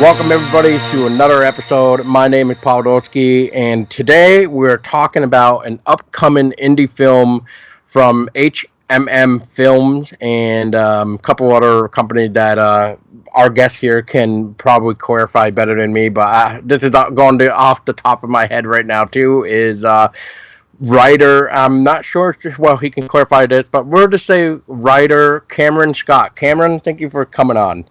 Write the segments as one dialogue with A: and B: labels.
A: Welcome everybody to another episode. My name is Paul Dolsky, and today we're talking about an upcoming indie film from HMM Films and a couple other companies that our guest here can probably clarify better than me. But this is going to off the top of my head right now too. Is writer? I'm not sure. Well, he can clarify this, but we're to say writer Cameron Scott. Cameron, thank you for coming on.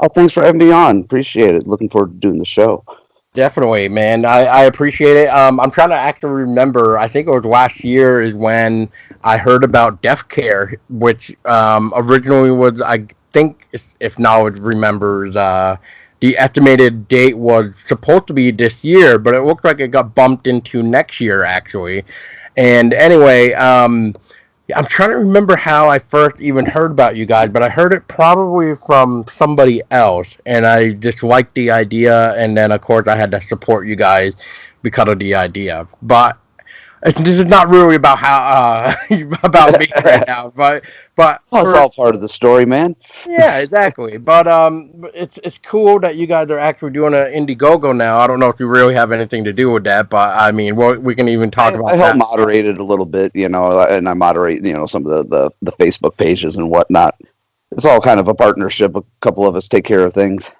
B: Oh, thanks for having me on. Appreciate it. Looking forward to doing the show.
A: Definitely, man. I appreciate it. I'm trying to actually remember. I think it was last year is when I heard about Death Care, which originally was, I think, if knowledge remembers, the estimated date was supposed to be this year, but it looks like it got bumped into next year, actually. And anyway, I'm trying to remember how I first even heard about you guys, but I heard it probably from somebody else, and I just liked the idea, and then of course I had to support you guys because of the idea. But this is not really about how about me right now, but
B: Well, it's
A: for
B: all part of the story, man.
A: yeah, exactly. But it's cool that you guys are actually doing an Indiegogo now. I don't know if you really have anything to do with that, but I mean, we can even talk
B: I
A: about
B: help
A: that.
B: moderate it a little bit, and I moderate, some of the Facebook pages and whatnot. It's all kind of a partnership. A couple of us take care of things.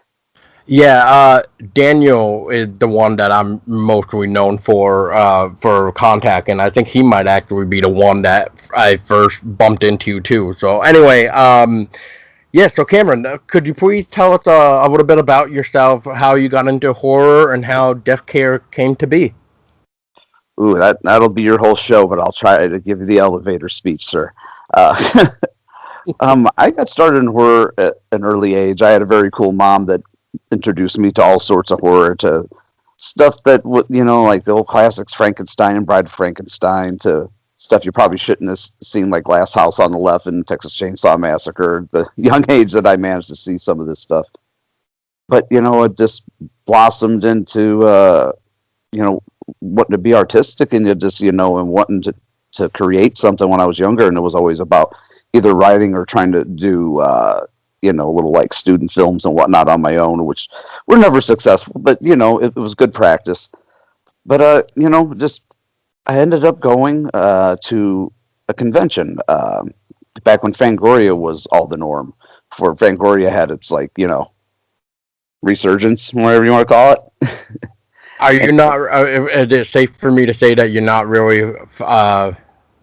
A: Yeah, Daniel is the one that I'm mostly known for contacting. I think he might actually be the one that I first bumped into too. So anyway, yeah. So Cameron, could you please tell us a little bit about yourself, how you got into horror, and how Death Care came to be?
B: Ooh, that'll be your whole show, but I'll try to give you the elevator speech, sir. Uh, I got started in horror at an early age. I had a very cool mom that introduced me to all sorts of horror, to stuff that would, like the old classics, Frankenstein and Bride of Frankenstein, to stuff you probably shouldn't have seen, like Glass House on the Left and Texas Chainsaw Massacre. The young age that I managed to see some of this stuff, but it just blossomed into, wanting to be artistic, and and wanting to create something when I was younger, and it was always about either writing or trying to do little like student films and whatnot on my own, which were never successful, but it was good practice. But just I ended up going to a convention back when Fangoria was all the norm. Before Fangoria had its resurgence, whatever you want to call it.
A: Are you
B: And
A: not? Is it safe for me to say that you're not really?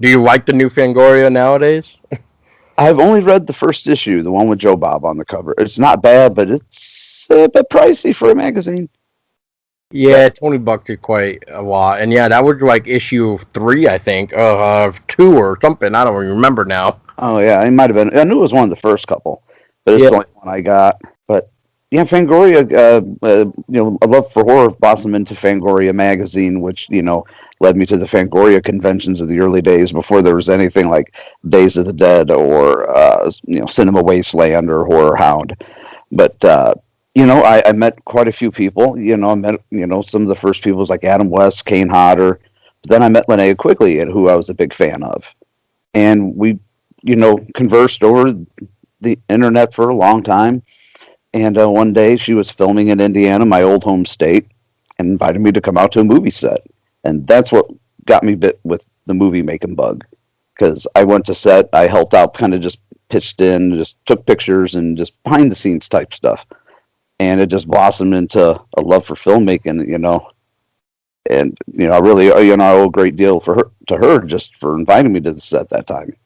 A: Do you like the new Fangoria nowadays?
B: I've only read the first issue, the one with Joe Bob on the cover. It's not bad, but it's a bit pricey for a magazine.
A: Yeah, $20 is quite a lot, and yeah, that was like issue three, I think, of two or something. I don't even remember now.
B: Oh yeah, it might have been. I knew it was one of the first couple, but it's
A: Yeah,
B: the only one I got. But yeah, Fangoria, a love for horror blossomed into Fangoria magazine, which led me to the Fangoria conventions of the early days before there was anything like Days of the Dead or Cinema Wasteland or Horror Hound. But I met quite a few people. I met some of the first people was like Adam West, Kane Hodder. But then I met Linnea Quigley, and who I was a big fan of, and we conversed over the internet for a long time. And one day she was filming in Indiana, my old home state, and invited me to come out to a movie set. And that's what got me bit with the movie making bug. Because I went to set, I helped out, kind of just pitched in, just took pictures and just behind the scenes type stuff. And it just blossomed into a love for filmmaking, And I really, I owe a great deal to her just for inviting me to the set that time.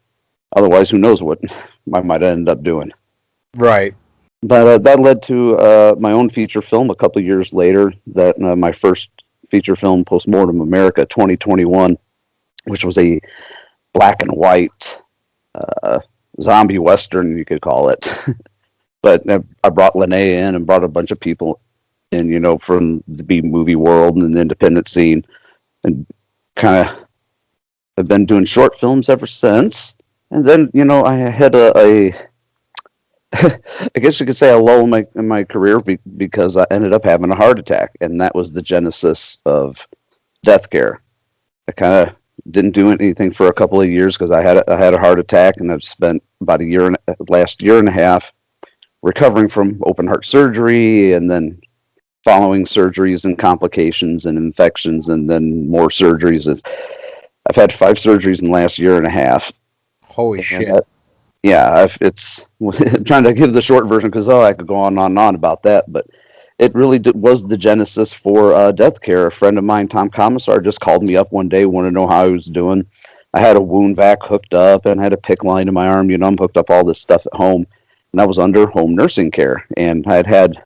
B: Otherwise, who knows what I might end up doing.
A: right.
B: But that led to my own feature film a couple years later. That my first feature film, Postmortem America 2021, which was a black and white uh, zombie western, you could call it. But I brought Linnea in and brought a bunch of people in, from the B movie world and the independent scene, and kind of have been doing short films ever since. And then, I had a I guess you could say a lull in my career because I ended up having a heart attack, and that was the genesis of Death Care. I kind of didn't do anything for a couple of years because I had a heart attack, and I've spent about last year and a half recovering from open heart surgery, and then following surgeries and complications and infections, and then more surgeries. I've had 5 surgeries in the last year and a half,
A: Holy
B: and
A: shit.
B: yeah, it's I'm trying to give the short version because I could go on and on about that, but it really was the genesis for death care. A friend of mine, Tom Komisar, just called me up one day, wanted to know how I was doing. I had a wound vac hooked up and had a PICC line in my arm. I'm hooked up all this stuff at home, and I was under home nursing care, and I had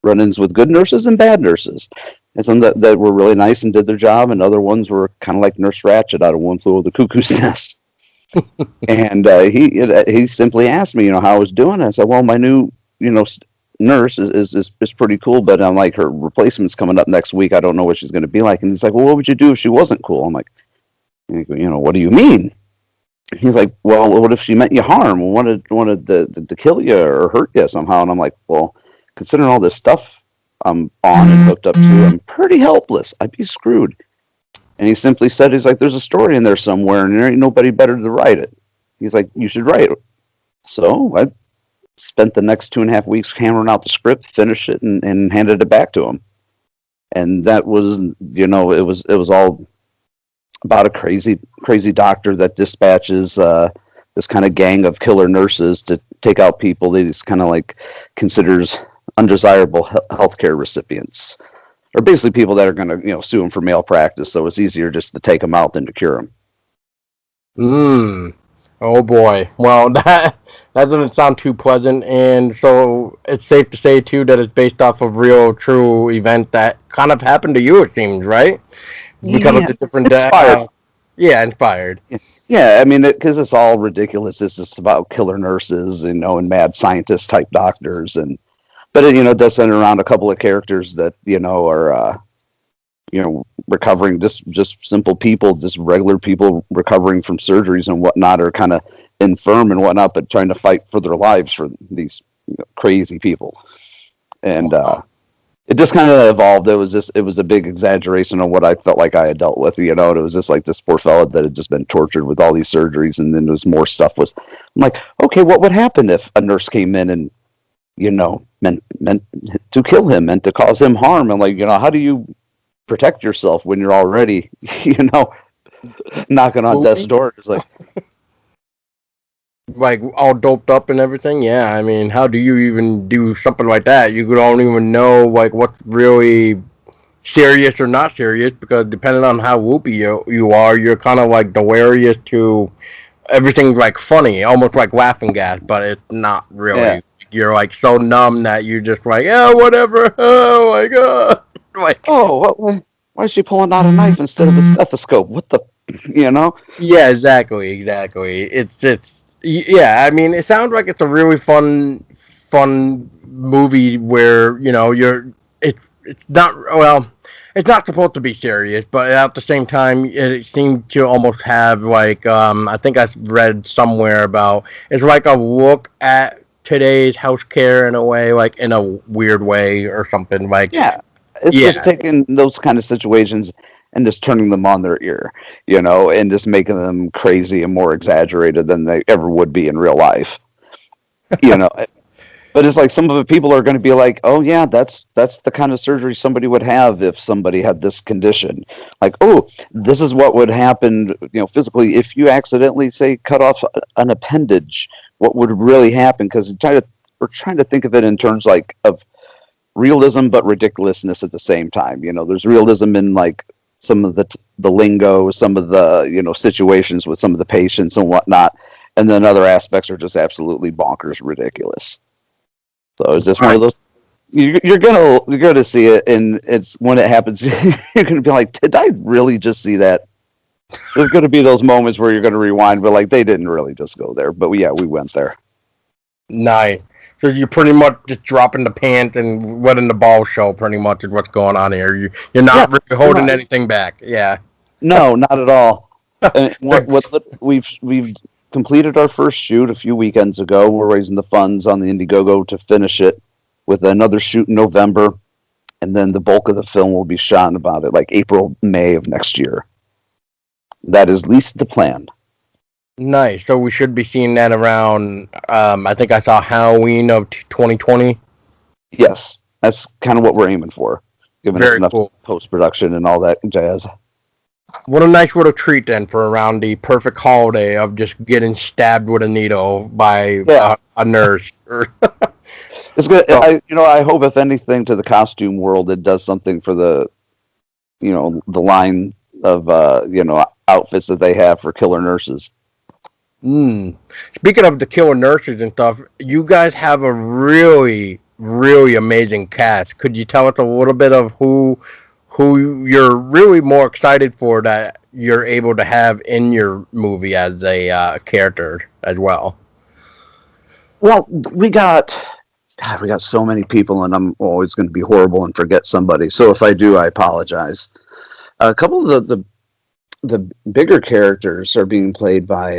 B: run-ins with good nurses and bad nurses, and some that were really nice and did their job, and other ones were kind of like Nurse Ratched out of One Flew Over the Cuckoo's Nest. And he simply asked me, how I was doing. I said, well, my new, nurse is pretty cool, but I'm like, her replacement's coming up next week. I don't know what she's going to be like. And he's like, well, what would you do if she wasn't cool? I'm like, what do you mean? He's like, well, what if she meant you harm, wanted to kill you or hurt you somehow? And I'm like, well, considering all this stuff I'm on and hooked up to, I'm pretty helpless. I'd be screwed. And he simply said, he's like, there's a story in there somewhere, and there ain't nobody better to write it. He's like, you should write it. So I spent the next 2.5 weeks hammering out the script, finished it, and handed it back to him. And that was, it was all about a crazy doctor that dispatches this kind of gang of killer nurses to take out people that he's kind of like considers undesirable healthcare recipients, or basically people that are going to sue him for malpractice. So it's easier just to take them out than to cure them.
A: Oh boy. Well, that doesn't sound too pleasant, and so it's safe to say too that it's based off of real, true event that kind of happened to you. It seems right because of
B: Yeah,
A: the different.
B: inspired.
A: Yeah, inspired.
B: Yeah, I mean, because it's all ridiculous. It's just about killer nurses, and mad scientist type doctors, but it does center around a couple of characters that are recovering, just simple people, just regular people recovering from surgeries and whatnot, are kind of infirm and whatnot, but trying to fight for their lives for these crazy people. And
A: Wow.
B: it just kind of evolved. It was a big exaggeration on what I felt like I had dealt with. And it was just like this poor fella that had just been tortured with all these surgeries, and then there was more stuff. I'm like, okay, what would happen if a nurse came in and meant to kill him and to cause him harm? And like, how do you protect yourself when you're already, knocking on death's door? It's
A: like all doped up and everything. Yeah, I mean, how do you even do something like that? You don't even know like what's really serious or not serious because depending on how whoopy you are, you're kind of like the wariest to everything's like funny, almost like laughing gas, but it's not
B: yeah.
A: really. You're like so numb that you just like, yeah, whatever. Oh my god. Like,
B: Oh, why is she pulling out a knife instead of a stethoscope? What the, you know?
A: yeah, exactly. Yeah. I mean, it sounds like it's a really fun movie where it's not well. It's not supposed to be serious, but at the same time, it seemed to almost have like I think I read somewhere about it's like a look at today's healthcare in a way, like in a weird way or something. Like,
B: Yeah, it's just
A: yeah,
B: taking those kind of situations and just turning them on their ear, and just making them crazy and more exaggerated than they ever would be in real life, you know. But it's like some of the people are going to be like, "Oh yeah, that's the kind of surgery somebody would have if somebody had this condition." Like, "Oh, this is what would happen, physically if you accidentally say cut off an appendage. What would really happen?" Because we're trying to think of it in terms like of realism but ridiculousness at the same time. There's realism in like some of the lingo, some of the situations with some of the patients and whatnot, and then other aspects are just absolutely bonkers ridiculous. So it's just one of
A: right.
B: those. You're gonna see it, and it's when it happens, you're gonna be like, "Did I really just see that?" There's gonna be those moments where you're gonna rewind, but like they didn't really just go there. But yeah, we went there.
A: Nice. So you're pretty much just dropping the pants and letting the ball show. Pretty much is what's going on here. You're
B: Yeah,
A: not really
B: pretty
A: holding
B: much.
A: anything back. Yeah.
B: No, not at all. And we've completed our first shoot a few weekends ago. We're raising the funds on the Indiegogo to finish it with another shoot in November, and then the bulk of the film will be shot in about it like April, May of next year. That is at least the plan.
A: Nice. So we should be seeing that around. I think I saw Halloween of 2020.
B: Yes. that's kind of what we're aiming for, giving us
A: Very
B: enough
A: cool.
B: post production and all that jazz.
A: What a nice little treat then for around the perfect holiday of just getting stabbed with a needle by
B: Yeah,
A: a nurse.
B: it's good.
A: So,
B: I hope if anything to the costume world, it does something for the the line of outfits that they have for killer nurses.
A: mm. Speaking of the killer nurses and stuff, you guys have a really, really amazing cast. Could you tell us a little bit of who you're really more excited for that you're able to have in your movie as a character as well?
B: Well, we got so many people, and I'm always going to be horrible and forget somebody. So if I do, I apologize. A couple of the bigger characters are being played by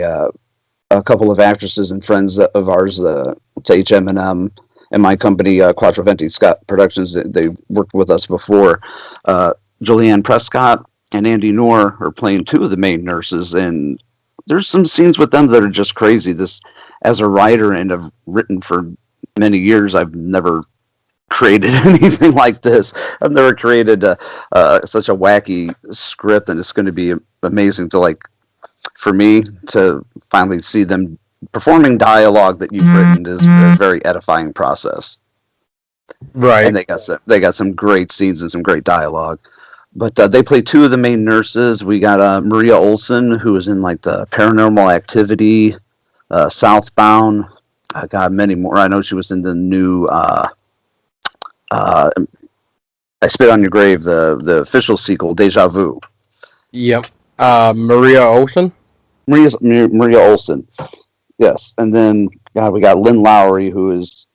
B: a couple of actresses and friends of ours, to HM&M and my company, Quattroventi Scott Productions. They worked with us before. Julianne Prescott and Andy Noor are playing two of the main nurses, and there's some scenes with them that are just crazy. This, as a writer and have written for many years, I've never created anything like this. I've never created such a wacky script, and it's going to be amazing to for me to finally see them performing dialogue that you've written is a very edifying process. And
A: Right.
B: they got some great scenes and some great dialogue. But they play two of the main nurses. We got Maria Olson, who is in like the Paranormal Activity, Southbound. I got many more. I know she was in the new uh, I Spit on Your Grave, the official sequel, Deja Vu.
A: Yep. Maria Olsen.
B: Maria Olson. Yes, and then God, we got Lynn Lowry, who is,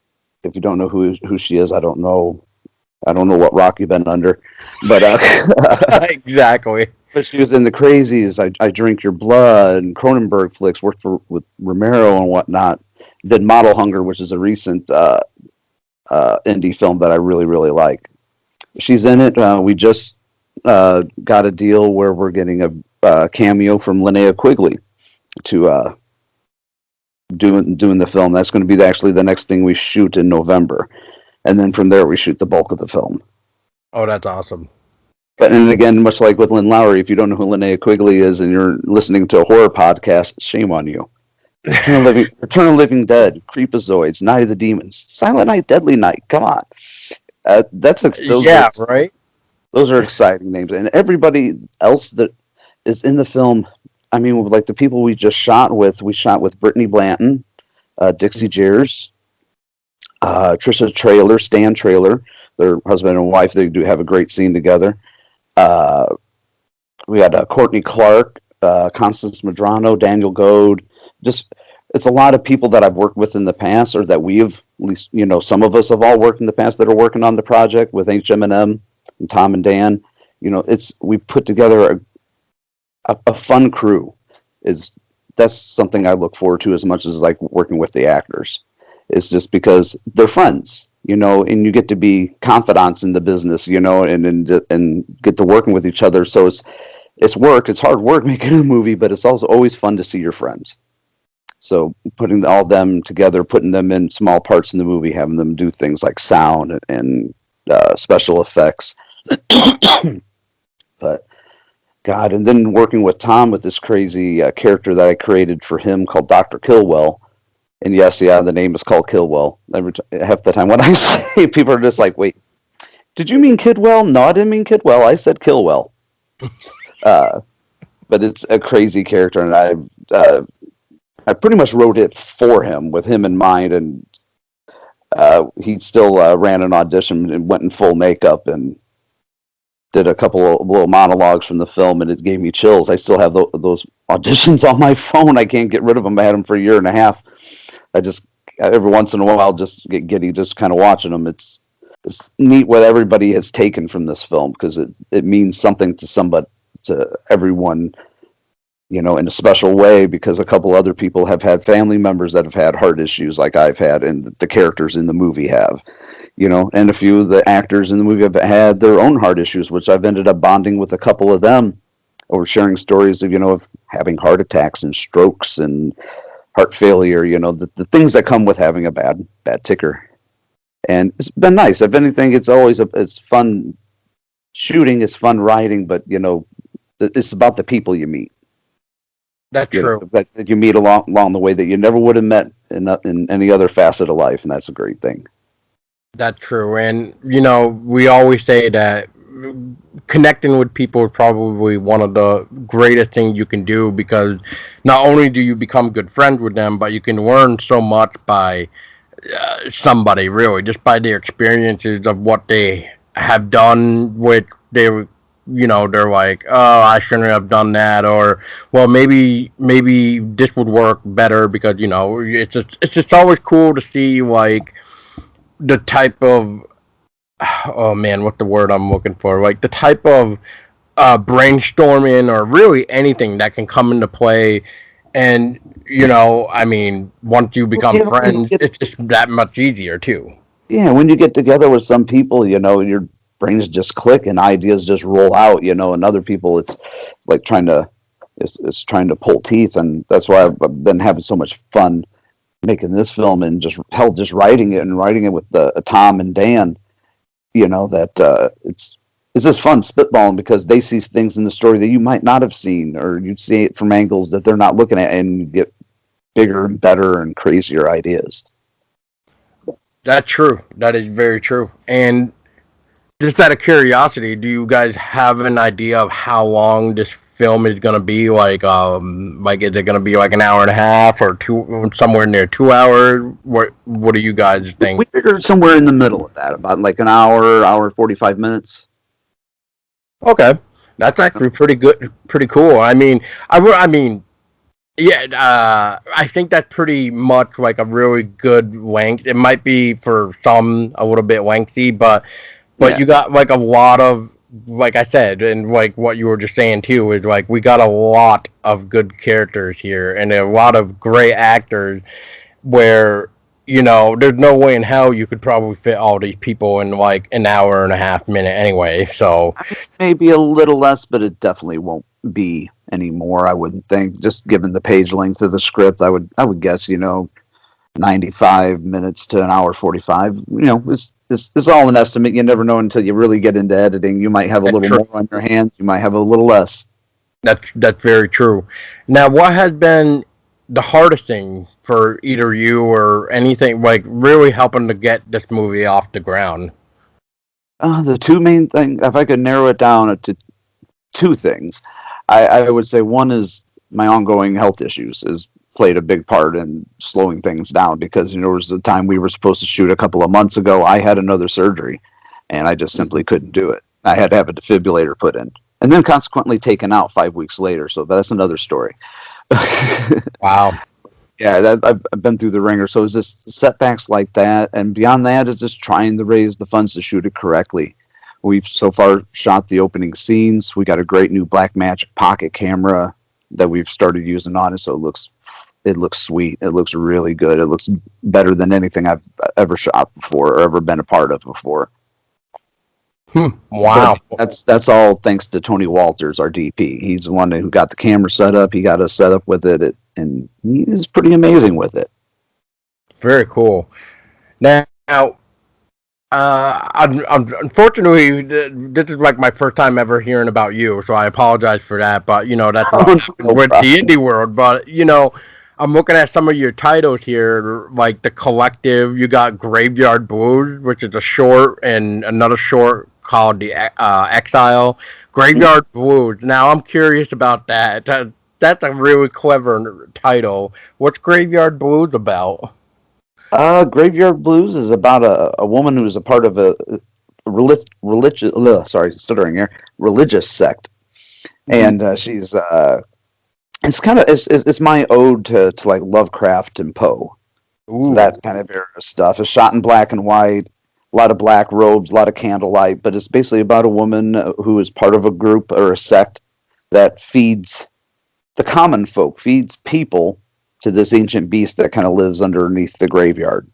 B: if you don't know who she is, I don't know what rock you've been under, but
A: Exactly.
B: but she was in the Crazies, I Drink Your Blood, and Cronenberg flicks. Worked with Romero and whatnot. Did Model Hunger, which is a recent indie film that I really like. She's in it. We just got a deal where we're getting a cameo from Linnea Quigley to doing the film. That's going to be actually the next thing we shoot in November, and then from there we shoot the bulk of the film.
A: Oh, that's awesome.
B: But and again, much like with Lynn Lowry, if you don't know who Linnea Quigley is and you're listening to a horror podcast, shame on you. Return of Living Dead, Creepazoids, Night of the Demons, Silent Night, Deadly Night. Come on,
A: Yeah. Right.
B: those are exciting names, and everybody else that is in the film. I mean, like the people we just shot with. We shot with Brittany Blanton, Dixie Jeers, Trisha Trailer, Stan Trailer, their husband and wife. They do have a great scene together. Uh, we had Courtney Clark, Constance Madrano, Daniel Goad. Just it's a lot of people that I've worked with in the past, or that we've at least some of us have all worked in the past that are working on the project with HM&M and Tom and Dan. It's we put together a fun crew. Is That's something I look forward to as much as like working with the actors. It's just because they're friends, and you get to be confidants in the business, and get to working with each other. So it's work. It's hard work making a movie, but it's also always fun to see your friends. So putting all them together, putting them in small parts in the movie, having them do things like sound and special effects. But God, and then working with Tom with this crazy character that I created for him called Dr. Kilwell. And yes, yeah, the name is called Kilwell. Half the time when I say, people are just like, wait, did you mean Kidwell? No, I didn't mean Kidwell. I said Kilwell. Uh, but it's a crazy character, and I pretty much wrote it for him with him in mind, and he still ran an audition and went in full makeup and did a couple of little monologues from the film, and it gave me chills. I still have those auditions on my phone. I can't get rid of them. I had them for a year and a half. I just every once in a while just get giddy just kind of watching them. It's neat what everybody has taken from this film, because it means something to somebody, to everyone, in a special way, because a couple other people have had family members that have had heart issues like I've had, and the characters in the movie have, and a few of the actors in the movie have had their own heart issues, which I've ended up bonding with a couple of them, or sharing stories of having heart attacks and strokes and heart failure, the things that come with having a bad ticker. and it's been nice. If anything, it's fun shooting, it's fun writing, but it's about the people you meet.
A: That's true.
B: That you meet along the way that you never would have met in any other facet of life, and that's a great thing.
A: That's true. And, we always say that connecting with people is probably one of the greatest things you can do because not only do you become good friends with them, but you can learn so much by somebody, really, just by their experiences of what they have done, which they're like, oh, I shouldn't have done that, or well, maybe this would work better because it's just always cool to see like the type of oh man, what the word I'm looking for? Like the type of brainstorming or really anything that can come into play. And I mean, once you
B: Well,
A: become friends, it's just that much easier too.
B: yeah, when you get together with some people, your brains just click and ideas just roll out, and other people, it's like it's trying to pull teeth, and that's why I've been having so much fun making this film and just writing it and writing it with Tom and Dan. That it's just fun spitballing because they see things in the story that you might not have seen, or you see it from angles that they're not looking at, and you get bigger and better and crazier ideas.
A: That's true. That is very true. And just out of curiosity, do you guys have an idea of how long this film is gonna be? Like is it gonna be like an hour and a half or two, somewhere near 2 hours? What do you guys
B: We
A: think?
B: figured somewhere in the middle of that, about like an hour 45 minutes.
A: Okay, that's actually pretty good, pretty cool. I mean, I mean, yeah, I think that's pretty much like a really good length. It might be for some a little bit lengthy, but
B: Yeah.
A: you got like a lot of, like I said, and like what you were just saying too, is like we got a lot of good characters here and a lot of great actors where there's no way in hell you could probably fit all these people in like an hour and a half minute anyway. So
B: Maybe a little less, but it definitely won't be anymore. I wouldn't think. Just given the page length of the script, I would guess 95 minutes to an hour 45. It's all an estimate. You never know until you really get into editing. You might have a
A: that's
B: little
A: true.
B: more on your hands. You might have a little less.
A: That's very true. Now, what has been the hardest thing for either you or anything like really helping to get this movie off the ground?
B: The two main things, if I could narrow it down to two things, I would say one is my ongoing health issues has played a big part in slowing things down because there was a time we were supposed to shoot a couple of months ago. I had another surgery, and I just simply couldn't do it. I had to have a defibrillator put in, and then consequently taken out 5 weeks later. So that's another story.
A: Wow.
B: Yeah, I've been through the ringer. So it's just setbacks like that, and beyond that, it's just trying to raise the funds to shoot it correctly. We've so far shot the opening scenes. We got a great new Blackmagic pocket camera that we've started using on it, so it looks sweet. It looks really good. It looks better than anything I've ever shot before or ever been a part of before. But
A: Wow.
B: that's all thanks to Tony Walters, our DP. He's the one who got the camera set up. He got us set up with and he's pretty amazing with it.
A: Very cool. Now, unfortunately, this is like my first time ever hearing about you, so I apologize for that. But that's what
B: Oh,
A: happens
B: no
A: with the
B: problem.
A: indie world. But I'm looking at some of your titles here, like the Collective. You got Graveyard Blues, which is a short, and another short called the Exile. Graveyard Blues. Now I'm curious about that. That's a really clever title. What's Graveyard Blues about?
B: Graveyard Blues is about a woman who is a part of a religious, sorry, stuttering here, religious sect, and she's it's kind of it's my ode to like Lovecraft and Poe. So
A: Ooh.
B: that kind of era stuff. It's shot in black and white, a lot of black robes, a lot of candlelight, but it's basically about a woman who is part of a group or a sect that feeds the common folk, feeds people to this ancient beast that kind of lives underneath the graveyard.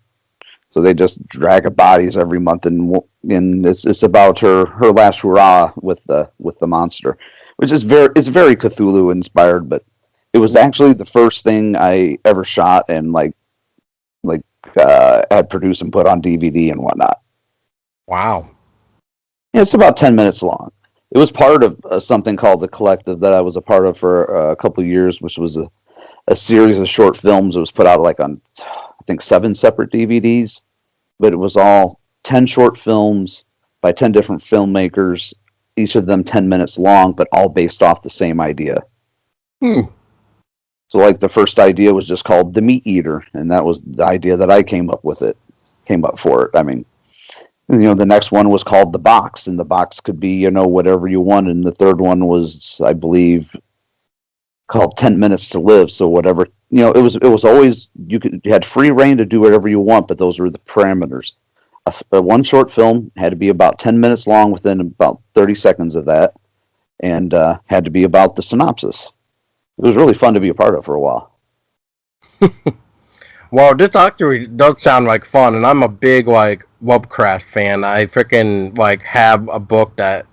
B: So they just drag up bodies every month, and it's about her last hurrah with the monster, which is very Cthulhu inspired. But it was actually the first thing I ever shot and like had produced and put on DVD and whatnot.
A: Wow.
B: Yeah, it's about 10 minutes long. It was part of something called The Collective that I was a part of for a couple of years, which was a series of short films. It was put out like on, I think, 7 separate DVDs, but it was all 10 short films by 10 different filmmakers, each of them 10 minutes long, but all based off the same idea.
A: Hmm.
B: So, like, the first idea was just called The Meat Eater, and that was the idea that I came up for it. I mean, the next one was called The Box, and the box could be, whatever you want. And the third one was, I believe, called 10 Minutes to Live. So whatever, it was always, you had free reign to do whatever you want, but those were the parameters. One short film had to be about 10 minutes long within about 30 seconds of that, and had to be about the synopsis. It was really fun to be a part of for a while.
A: Well, this actually does sound like fun, and I'm a big like Lovecraft fan. I freaking like have a book that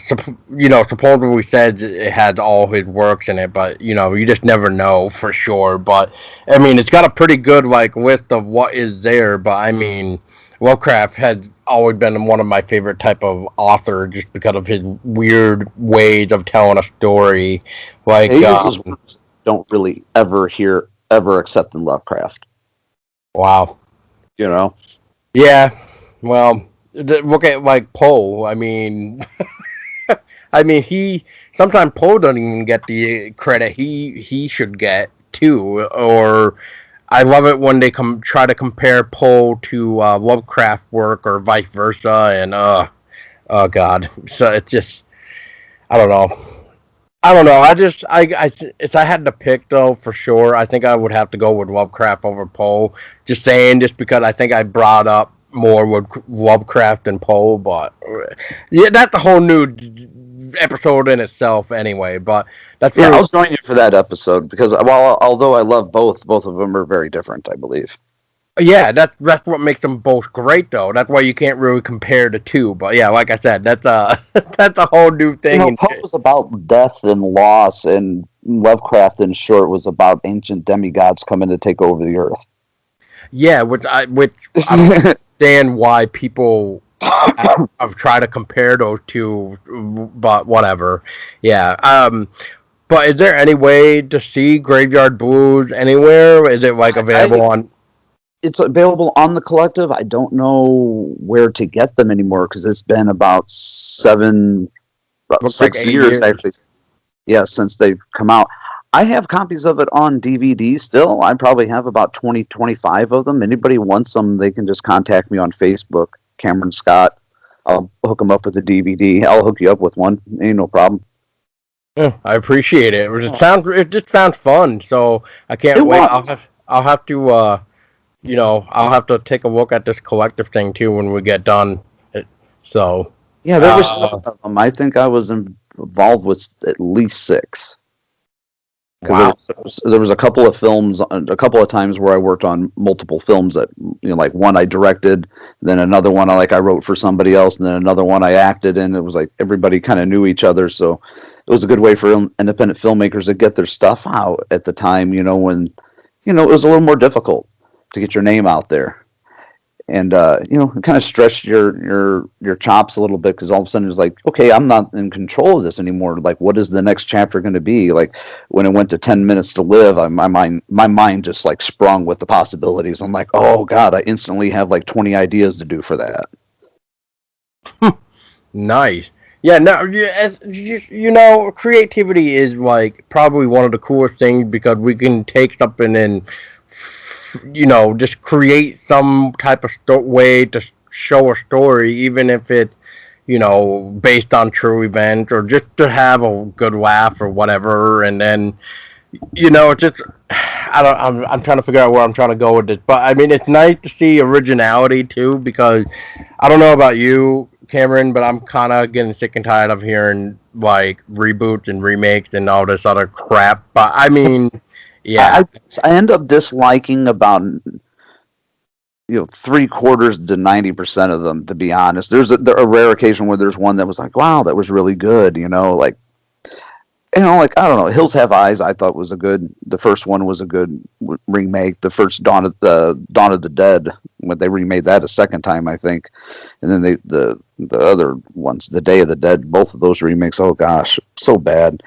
A: supposedly says it has all his works in it, but you just never know for sure. But I mean, it's got a pretty good like list of what is there. But I mean, Lovecraft has always been one of my favorite type of author just because of his weird ways of telling a story. Like,
B: Ages' works don't really ever accept in Lovecraft.
A: wow,
B: You know,
A: yeah. Well, look at like Poe. I mean, he sometimes Poe doesn't even get the credit he should get too. Or I love it when they try to compare Poe to Lovecraft work or vice versa, and oh god, so it's just I don't know. I don't know. If I had to pick though, for sure, I think I would have to go with Lovecraft over Poe. Just saying, just because I think I brought up more with Lovecraft and Poe, but yeah, that's a whole new episode in itself, anyway. But that's
B: yeah,
A: for
B: I'll join you for that episode because although I love both of them are very different, I believe.
A: yeah, that's what makes them both great, though. That's why you can't really compare the two. But yeah, like I said, that's a that's a whole new thing.
B: Poe was about death and loss, and Lovecraft, in short, was about ancient demigods coming to take over the earth.
A: Yeah, which I don't understand why people have tried to compare those two, but whatever. Yeah. But is there any way to see Graveyard Blues anywhere? Is it like available on?
B: It's available on the Collective. I don't know where to get them anymore because it's been about
A: Looks like
B: 6 years
A: 8 years.
B: actually. Yeah, since they've come out. I have copies of it on DVD still. I probably have about 20, 25 of them. Anybody wants them, they can just contact me on Facebook, Cameron Scott. I'll hook them up with a DVD. I'll hook you up with one. Ain't no problem.
A: Yeah, I appreciate it. It just sounds fun. So I can't
B: It
A: wait.
B: was.
A: I'll have to I'll have to take a look at this collective thing too when we get done. So
B: Yeah, there was
A: uh,
B: 7 of them. I think I was involved with at least 6. Because
A: wow.
B: there was a couple of films, a couple of times where I worked on multiple films that, like one I directed, then another one I wrote for somebody else, and then another one I acted in. It was like everybody kind of knew each other, so it was a good way for independent filmmakers to get their stuff out at the time, when, it was a little more difficult to get your name out there. And it kind of stretched your chops a little bit because all of a sudden it's like, okay, I'm not in control of this anymore. Like, what is the next chapter going to be? Like, when it went to 10 Minutes to Live, my mind just like sprung with the possibilities. I'm like, oh god, I instantly have like 20 ideas to do for that.
A: Nice. Yeah, no, yeah, creativity is like probably one of the coolest things because we can take something and just create some type of way to show a story, even if it's based on true events or just to have a good laugh or whatever. And then it's just I don't. I'm trying to figure out where I'm trying to go with this, but I mean, it's nice to see originality too because I don't know about you, Cameron, but I'm kind of getting sick and tired of hearing like reboots and remakes and all this other crap. But I mean, yeah,
B: I, I end up disliking about 3/4 to 90% of them, to be honest. There's a rare occasion where there's one that was like, wow, that was really good, like. like, I don't know, Hills Have Eyes. I thought was the first one was a good remake. The first Dawn of the Dead, when they remade that a second time, I think, and then the other ones, the Day of the Dead, both of those remakes. Oh gosh, so bad.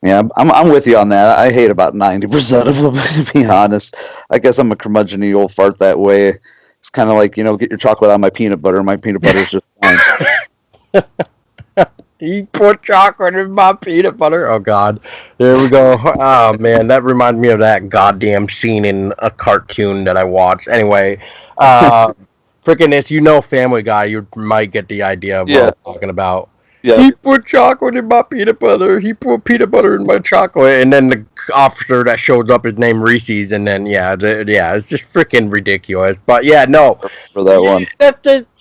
B: Yeah, I'm with you on that. I hate about 90% of them, to be honest. I guess I'm a curmudgeon old fart that way. It's kind of like, get your chocolate on my peanut butter. My peanut butter's just fine.
A: He put chocolate in my peanut butter. Oh God, there we go. Oh man, that reminds me of that goddamn scene in a cartoon that I watched. Anyway, uh, freaking if you know Family Guy, you might get the idea of what
B: Yeah,
A: I'm talking about.
B: yeah.
A: He put chocolate in my peanut butter. He put peanut butter in my chocolate, and then the officer that shows up is named Reese's, and then yeah, it's just freaking ridiculous. But yeah, no,
B: For that one.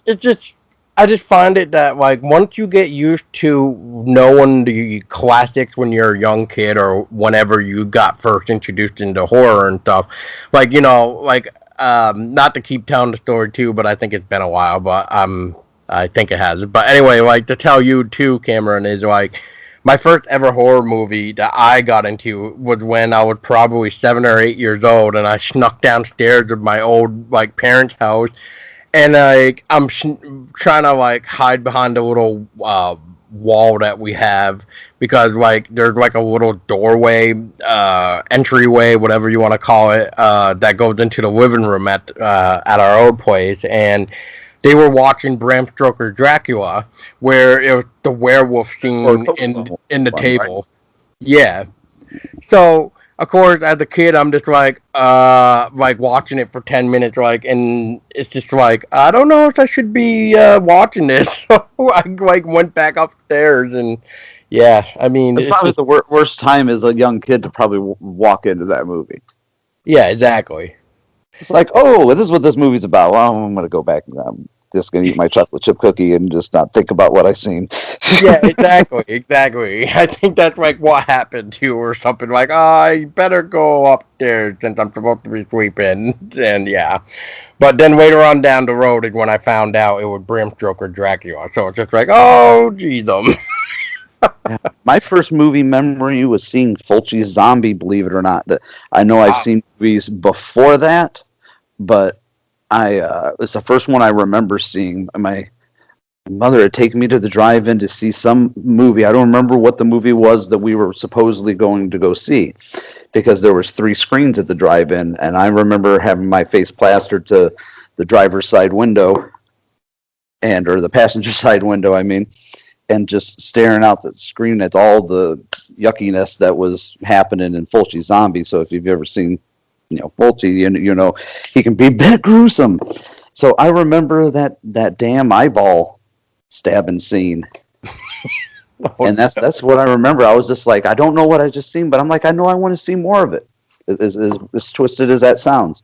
A: it's just I just find it that like once you get used to knowing the classics when you're a young kid or whenever you got first introduced into horror and stuff, like not to keep telling the story too, but I think it's been a while, but I think it has. But anyway, like to tell you too, Cameron, is like my first ever horror movie that I got into was when I was probably 7 or 8 years old, and I snuck downstairs of my old like parents' house, and like trying to like hide behind a little wall that we have because like there's like a little doorway entryway whatever you want to call it that goes into the living room at our old place, and they were watching Bram Stoker's Dracula where it was the werewolf scene in the
B: One, right?
A: table. Yeah, so of course, as a kid, I'm just like watching it for 10 minutes, like, and it's just like I don't know if I should be watching this. So I like went back upstairs, and yeah, I mean,
B: That's
A: it's
B: probably
A: just
B: the worst time as a young kid to probably walk into that movie.
A: yeah, exactly.
B: It's like, oh, this is what this movie's about. Well, I'm going to go back. I'm just going to eat my chocolate chip cookie and just not think about what I seen.
A: Yeah, exactly, exactly. I think that's like what happened to you or something. Like, oh, I better go upstairs since I'm supposed to be sleeping, and yeah. But then later on down the road is when I found out it was Bram Stoker Dracula. So it's just like, oh, geez,
B: My first movie memory was seeing Fulci's Zombie, believe it or not. That I know I've seen movies before that, but it's the first one I remember seeing. My mother had taken me to the drive-in to see some movie. I don't remember what the movie was that we were supposedly going to go see, because there was 3 screens at the drive-in, and I remember having my face plastered to the driver's side window, or the passenger side window, I mean, and just staring out the screen at all the yuckiness that was happening in Fulci Zombie. So if you've ever seen, Fulci, you know he can be a bit gruesome. So I remember that damn eyeball stabbing scene, and that's what I remember. I was just like, I don't know what I just seen, but I'm like, I know I want to see more of it. As twisted as that sounds.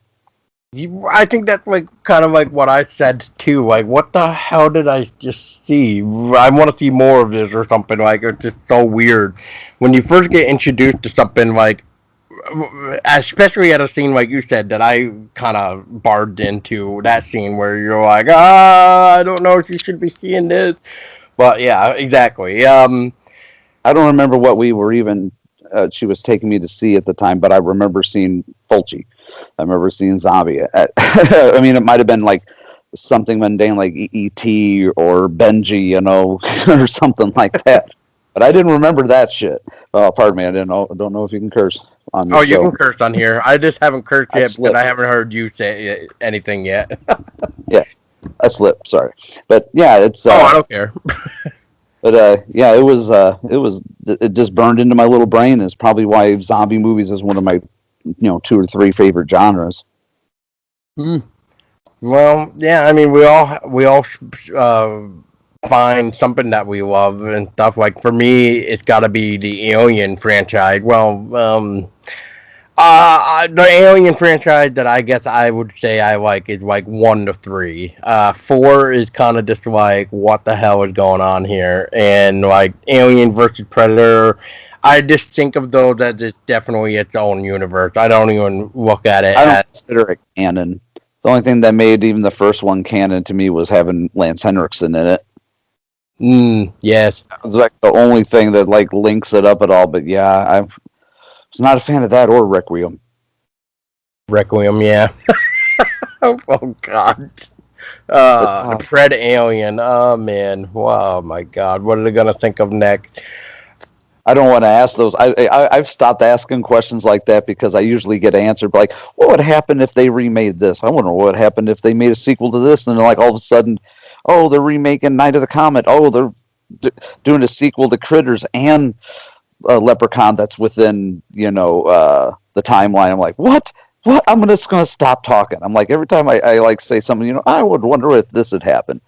A: I think that's like kind of like what I said too. Like, what the hell did I just see? I want to see more of this or something. Like, it's just so weird when you first get introduced to something like, especially at a scene like you said that I kind of barred into that scene where you're like, I don't know if you should be seeing this, but yeah, exactly.
B: I don't remember what we were even. She was taking me to see at the time, but I remember seeing Fulci. I remember seeing Zombie. I mean, it might have been like something mundane like E.T. or Benji, or something like that. But I didn't remember that shit. Oh, pardon me. I don't know if you can curse on
A: Oh,
B: this
A: you
B: show.
A: can curse on here. I just haven't cursed
B: I
A: yet because I
B: slipped.
A: haven't heard you say anything yet.
B: Yeah, I slipped. Sorry, but yeah, it's.
A: Oh, I don't care.
B: But yeah, it just burned into my little brain. Is probably why zombie movies is one of my 2 or 3 favorite genres.
A: Hmm. Well, yeah, I mean, we all uh, find something that we love and stuff. Like for me, it's got to be the Alien franchise. Well, the Alien franchise that I guess I would say I like is like 1 to 3. 4 is kind of just like what the hell is going on here, and like Alien versus Predator. I just think of those as it's definitely its own universe. I don't even look at it
B: I don't
A: as
B: consider it canon. The only thing that made even the first one canon to me was having Lance Henriksen in it.
A: Yes.
B: It's like the only thing that like links it up at all. But yeah, I was not a fan of that or Requiem.
A: Requiem, yeah. Oh God.
B: But
A: Pred Alien. Oh man. Wow, my God. What are they gonna think of next?
B: I don't want to ask those. I've stopped asking questions like that because I usually get answered like, "What would happen if they remade this?" I wonder what would happen if they made a sequel to this, and then like all of a sudden, oh, they're remaking Night of the Comet. Oh, they're doing a sequel to Critters and Leprechaun that's within the timeline. I'm like, what? What? I'm just gonna stop talking. I'm like every time I like say something, I would wonder if this had happened.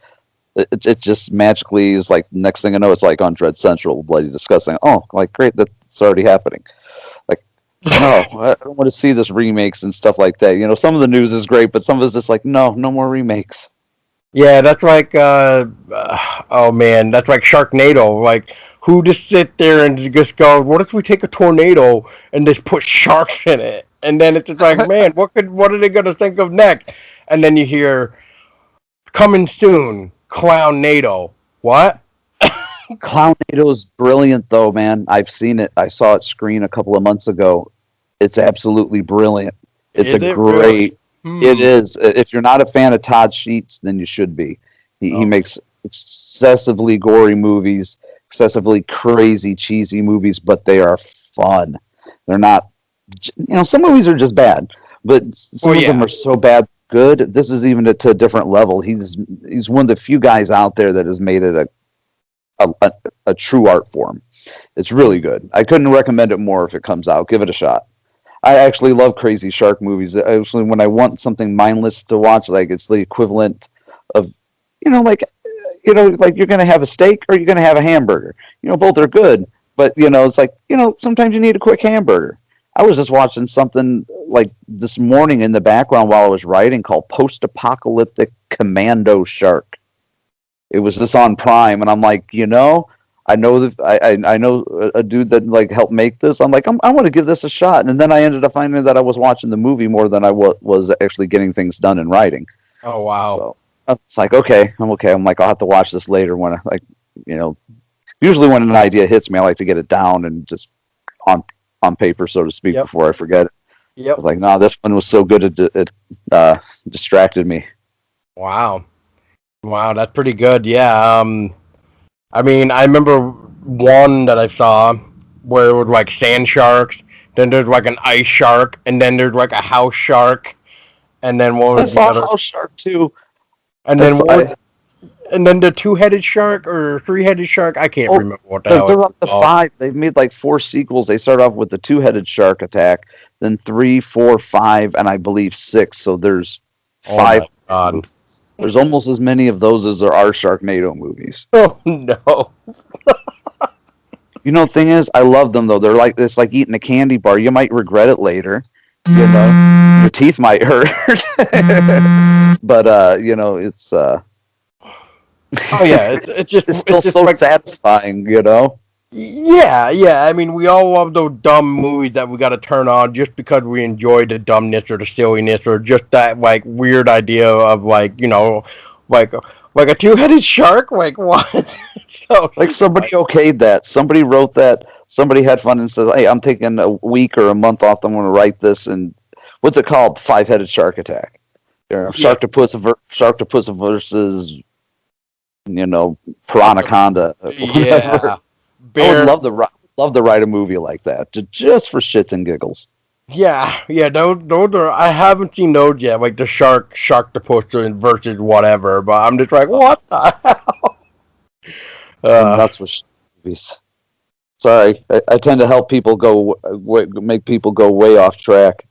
B: It just magically is like next thing I know, it's like on Dread Central, bloody disgusting. Oh, like great, that's already happening. Like, no, I don't want to see this remakes and stuff like that. Some of the news is great, but some of it's just like, no, no more remakes.
A: Yeah, that's like oh man, that's like Sharknado. Like who just sit there and just go, what if we take a tornado and just put sharks in it? And then it's just like, man, what are they gonna think of next? And then you hear coming soon, Clown NATO. What?
B: Clownado's brilliant though, man. I've seen it. I saw it screen a couple of months ago. It's absolutely brilliant. It's a
A: Is it really?
B: great. It is. If you're not a fan of Todd Sheets, then you should be. He
A: Okay.
B: makes excessively gory movies, excessively crazy, cheesy movies, but they are fun. They're not. Some movies are just bad, but
A: Well,
B: some of them
A: yeah.
B: are so bad good. This is even to a different level. He's one of the few guys out there that has made it a true art form. It's really good. I couldn't recommend it more if it comes out. Give it a shot. I actually love crazy shark movies. Actually, when I want something mindless to watch, like it's the equivalent of, like, like you're gonna have a steak or you're gonna have a hamburger. Both are good, but it's like sometimes you need a quick hamburger. I was just watching something like this morning in the background while I was writing called Post Apocalyptic Commando Shark. It was just on Prime, and I'm like, I know that I know a dude that like helped make this. I'm like, I want to give this a shot, and then I ended up finding that I was watching the movie more than I was actually getting things done in writing.
A: Oh wow.
B: So it's like, okay, I'm okay. I'm like, I'll have to watch this later when I like, you know, usually when an idea hits me, I like to get it down and just on on paper, so to speak,
A: Yep.
B: before I forget it. I
A: Yep.
B: was like, nah, this one was so good it distracted me.
A: Wow. Wow, that's pretty good. Yeah. I mean, I remember one that I saw where it was like sand sharks, then there's like an ice shark, and then there's like a house shark, and then what
B: I
A: was the
B: saw
A: other?
B: House Shark too.
A: And
B: I
A: then
B: saw.
A: what was? And then the two-headed shark or three-headed shark? I can't
B: Oh,
A: remember what the hell
B: they're
A: it's
B: up to
A: called.
B: five. They've made like four sequels. They start off with the two-headed shark attack, then three, four, five, and I believe six. So there's
A: Oh
B: five
A: my god.
B: movies. There's almost as many of those as there are Sharknado movies.
A: Oh no.
B: The thing is, I love them though. They're like it's like eating a candy bar. You might regret it later. Your teeth might hurt, but
A: Oh yeah, it's just
B: it's
A: it's
B: still
A: just
B: so
A: like
B: satisfying.
A: yeah, yeah. I mean, we all love those dumb movies that we got to turn on just because we enjoy the dumbness or the silliness or just that like weird idea of like like a two-headed shark. Like what? So
B: Like somebody
A: like
B: okayed that. Somebody wrote that. Somebody had fun and says, "Hey, I'm taking a week or a month off. I'm going to write this." And what's it called? Five-headed shark attack.
A: yeah,
B: Sharktopus versus Piranaconda,
A: yeah.
B: whatever. I would
A: Bear.
B: love to write a movie like that, just for shits and giggles.
A: Yeah, yeah. Those are. I haven't seen those yet. Like the shark the poster versus whatever. But I'm just like, what the hell?
B: Go
A: Uh,
B: nuts with movies. Sorry, I tend to help people make people go way off track.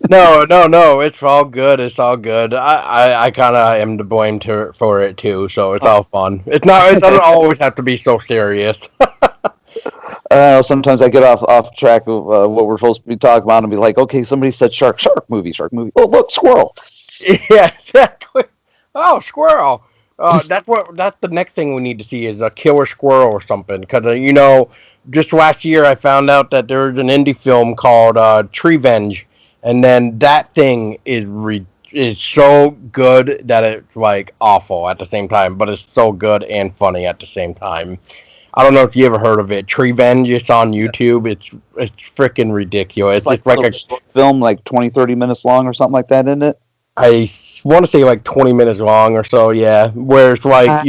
A: No, no, no. It's all good. It's all good. I kind of am to blame for it too. So it's all fun. It's not. It doesn't always have to be so serious.
B: Sometimes I get off track of what we're supposed to be talking about and be like, okay, somebody said shark movie, shark movie. Oh, look, squirrel.
A: Yeah, exactly. Oh, squirrel. That's the next thing we need to see is a killer squirrel or something. Because just last year I found out that there's an indie film called Tree Venge, and then that thing is is so good that it's like awful at the same time, but it's so good and funny at the same time. I don't know if you ever heard of it. Treevenge. It's on YouTube. It's freaking ridiculous.
B: It's like
A: It's like
B: a
A: a
B: short film, like 20, 30 minutes long or something like that, isn't it?
A: I want to say like 20 minutes long or so, yeah. Where it's like,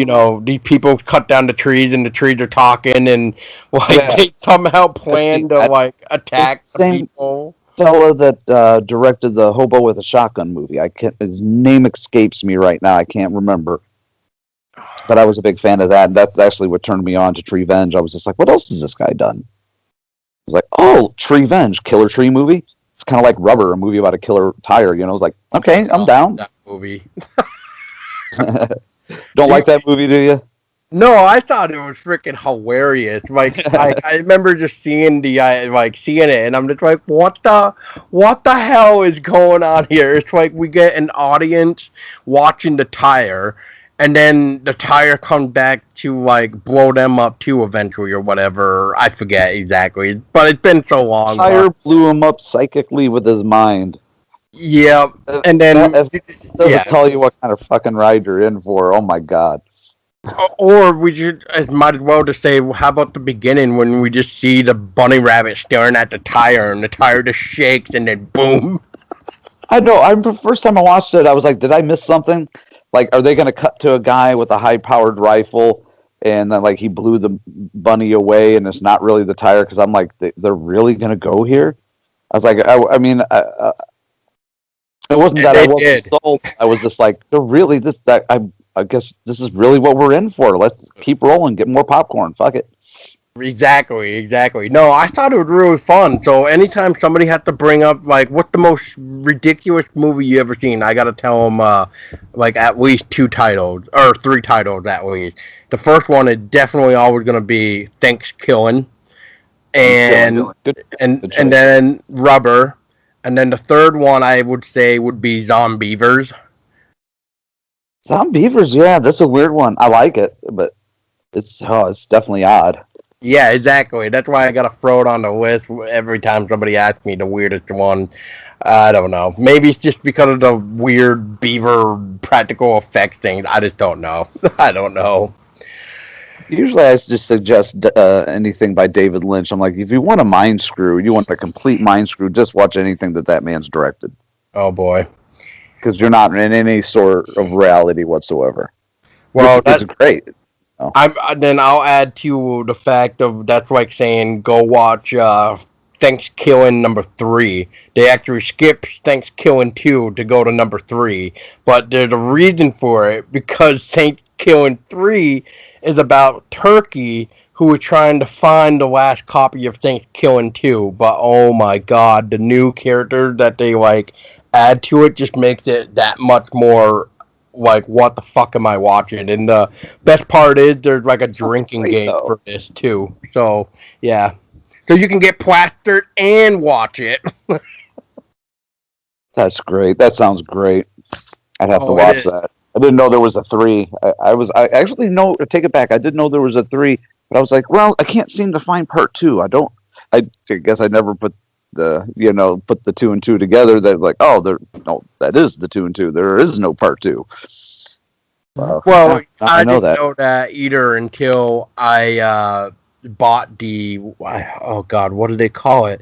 A: these people cut down the trees and the trees are talking and like
B: Yeah,
A: they somehow
B: I've seen
A: plan to
B: that.
A: like
B: It's
A: attack
B: the
A: the
B: same
A: people.
B: fella that directed the Hobo with a Shotgun movie. I can't. His name escapes me right now. I can't remember. But I was a big fan of that. And that's actually what turned me on to Treevenge. I was just like, what else has this guy done? I was like, oh, Treevenge, Killer Tree movie. It's kind of like Rubber, a movie about a killer tire. I was like, okay, I'm down.
A: That movie.
B: Don't
A: Do you,
B: like that movie, do you?
A: no, I thought it was freaking hilarious. I remember just seeing seeing it, and I'm just like, what the hell is going on here? It's like we get an audience watching the tire, and then the tire comes back to like blow them up too eventually or whatever. I forget exactly, but it's been so long.
B: Tire
A: But
B: blew him up psychically with his mind.
A: yeah,
B: If
A: and
B: that,
A: then
B: if doesn't
A: yeah.
B: tell you what kind of fucking ride you're in for. Oh my god.
A: Or we should might as well just say, how about the beginning when we just see the bunny rabbit staring at the tire and the tire just shakes and then boom.
B: I know. I the first time I watched it, I was like, did I miss something? Like, are they going to cut to a guy with a high-powered rifle, and then like he blew the bunny away, and it's not really the tire? Because I'm like, they're really going to go here? I was like, I mean, it wasn't
A: And
B: that I
A: they
B: wasn't
A: did.
B: sold. I was just like, they're really this. That I guess this is really what we're in for. Let's keep rolling. Get more popcorn. Fuck it.
A: Exactly, exactly. No, I thought it was really fun. So anytime somebody had to bring up like what's the most ridiculous movie you ever seen, I gotta tell them like at least two titles or three titles at least. The first one is definitely always gonna be Thanksgiving,
B: Thanksgiving.
A: and
B: Good.
A: and
B: Good
A: and
B: choice.
A: then Rubber, and then the third one I would say would be Zombievers.
B: Zombievers. Yeah, that's a weird one. I like it, but it's definitely odd.
A: Yeah, exactly. That's why I gotta throw it on the list every time somebody asks me the weirdest one. I don't know. Maybe it's just because of the weird beaver practical effects things. I just don't know. I don't know.
B: Usually, I just suggest anything by David Lynch. I'm like, if you want a mind screw, you want a complete mind screw, just watch anything that man's directed,
A: Oh boy.
B: because you're not in any sort of reality whatsoever.
A: Well,
B: It's great. Oh,
A: then I'll add to the fact of that's like saying go watch Thanksgiving number 3. They actually skipped Thanksgiving 2 to go to number 3, but there's a reason for it because Thanksgiving 3 is about Turkey who is trying to find the last copy of Thanksgiving 2. But oh my god, the new character that they like add to it just makes it that much more like what the fuck am I watching? And the best part is there's like a
B: sounds
A: drinking
B: great
A: game
B: though.
A: for this too. So yeah, so you can get plastered and watch it.
B: That's great. That sounds great. I'd have to
A: Oh, it
B: watch
A: is.
B: that. I didn't know there
A: Oh,
B: was a three. I actually know. Take it back. I didn't know there was a three, but I was like, well, I can't seem to find part two. I don't. I guess I never put put the two and two together. That like, oh, there. No, that is the two and two. There is no part two. So
A: well,
B: yeah, now I
A: I
B: know
A: didn't
B: that.
A: know that either until I bought the oh god, what do they call it?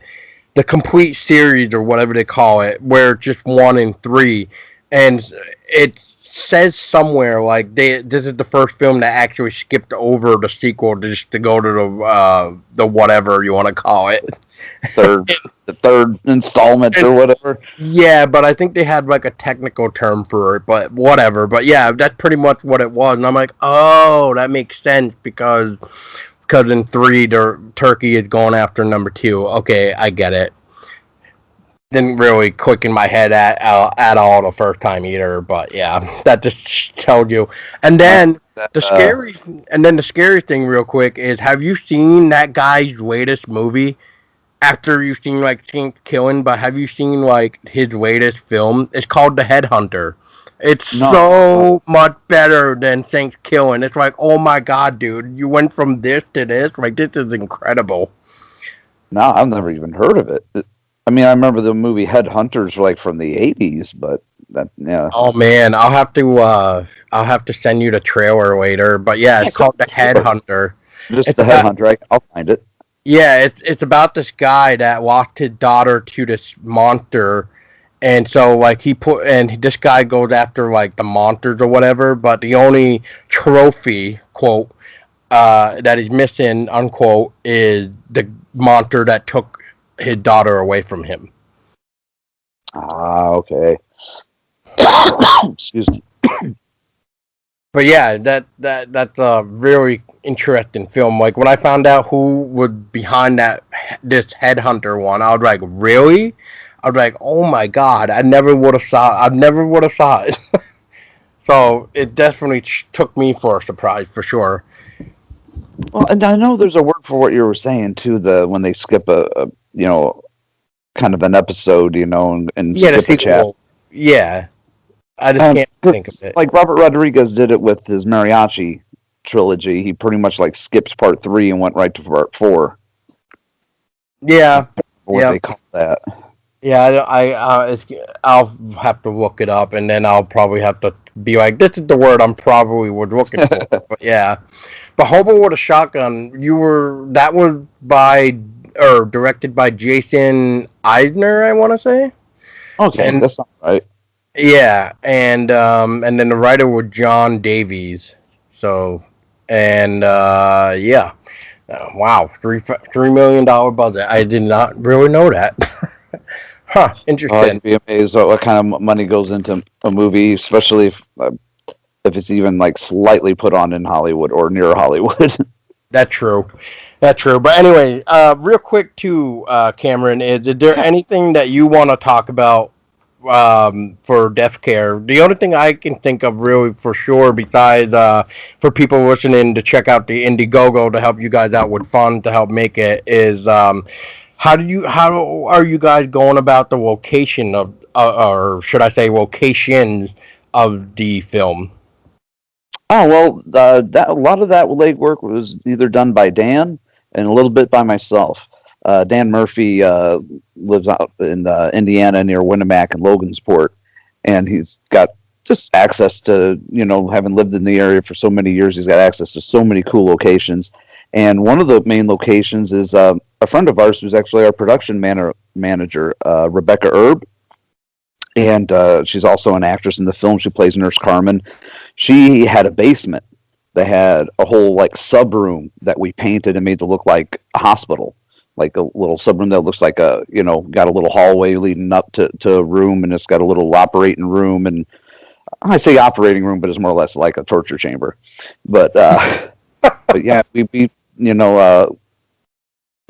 A: The complete series or whatever they call it, where it's just 1 and 3, and it says somewhere like this is the first film that actually skipped over the sequel just to go to the whatever you want to call it.
B: Third, the third installment
A: And
B: or whatever.
A: yeah, but I think they had like a technical term for it, but whatever. But yeah, that's pretty much what it was, and I'm like, oh, that makes sense because in 3, Turkey is going after number 2. Okay, I get it. Didn't really click in my head at all the first time either. But yeah, that just tells you. And
B: I
A: then
B: that,
A: the scary and then the scary thing, real quick, is have you seen that guy's latest movie? After you've seen like Saint Killing, but have you seen like his latest film? It's called The Headhunter. It's
B: no,
A: so much better than Saint Killing. It's like, oh my god, dude, you went from this to this. Like this is incredible.
B: no, I've never even heard of it. I mean, I remember the movie Headhunters, like from the '80s, but Yeah,
A: Oh man, I'll have to send you the trailer later. But yeah, it's
B: yeah,
A: called The Headhunter.
B: just
A: It's
B: the
A: about
B: Headhunter. I'll find it.
A: Yeah, it's about this guy that lost his daughter to this monster, and so like this guy goes after like the monsters or whatever. But the only trophy quote that he's missing unquote is the monster that took his daughter away from him.
B: Ah, okay. Excuse me.
A: But yeah, that's a very interesting film. Like when I found out who was behind this headhunter one, I was like, really? I was like, oh my god, I never would have saw. I never would have saw it. So it definitely took me for a surprise for sure.
B: Well, and I know there's a word for what you were saying too. The when they skip a kind of an episode, and
A: Yeah, the
B: skip a chapter.
A: sequel. Yeah, I just can't think of
B: 'Cause,
A: it.
B: like Robert Rodriguez did it with his mariachi trilogy. He pretty much like skipped part 3 and went right to part 4.
A: Yeah,
B: What
A: yeah,
B: they call that.
A: yeah. I'll have to look it up, and then I'll probably have to be like, this is the word I'm probably was looking for. But yeah. But Hobo with a Shotgun, that was by or directed by Jason Eisner, I want to say,
B: Okay,
A: and
B: that's not right.
A: yeah, and then the writer was John Davies. So, and yeah, wow, $3 million budget. I did not really know that. Huh?
B: Oh,
A: Interesting.
B: you'd be amazed at what kind of money goes into a movie, especially if it's even like slightly put on in Hollywood or near Hollywood.
A: That's true. That's true. But anyway, real quick too, Cameron, is there
B: Yeah.
A: anything that you want to talk about for deaf care? The only thing I can think of really for sure, besides for people listening to check out the Indiegogo to help you guys out with funds to help make it, is how are you guys going about the location of, or should I say, locations of the film?
B: Oh well, a lot of that legwork was either done by Dan and a little bit by myself. Dan Murphy lives out in Indiana near Winnemac and Logansport, and he's got just access to having lived in the area for so many years. He's got access to so many cool locations, and one of the main locations is a friend of ours who's actually our production manager, Rebecca Erb, and she's also an actress in the film. She plays Nurse Carmen. She had a basement. They had a whole like sub room that we painted and made to look like a hospital, like a little sub room that looks like got a little hallway leading up to a room, and it's got a little operating room. And I say operating room, but it's more or less like a torture chamber. But but yeah, we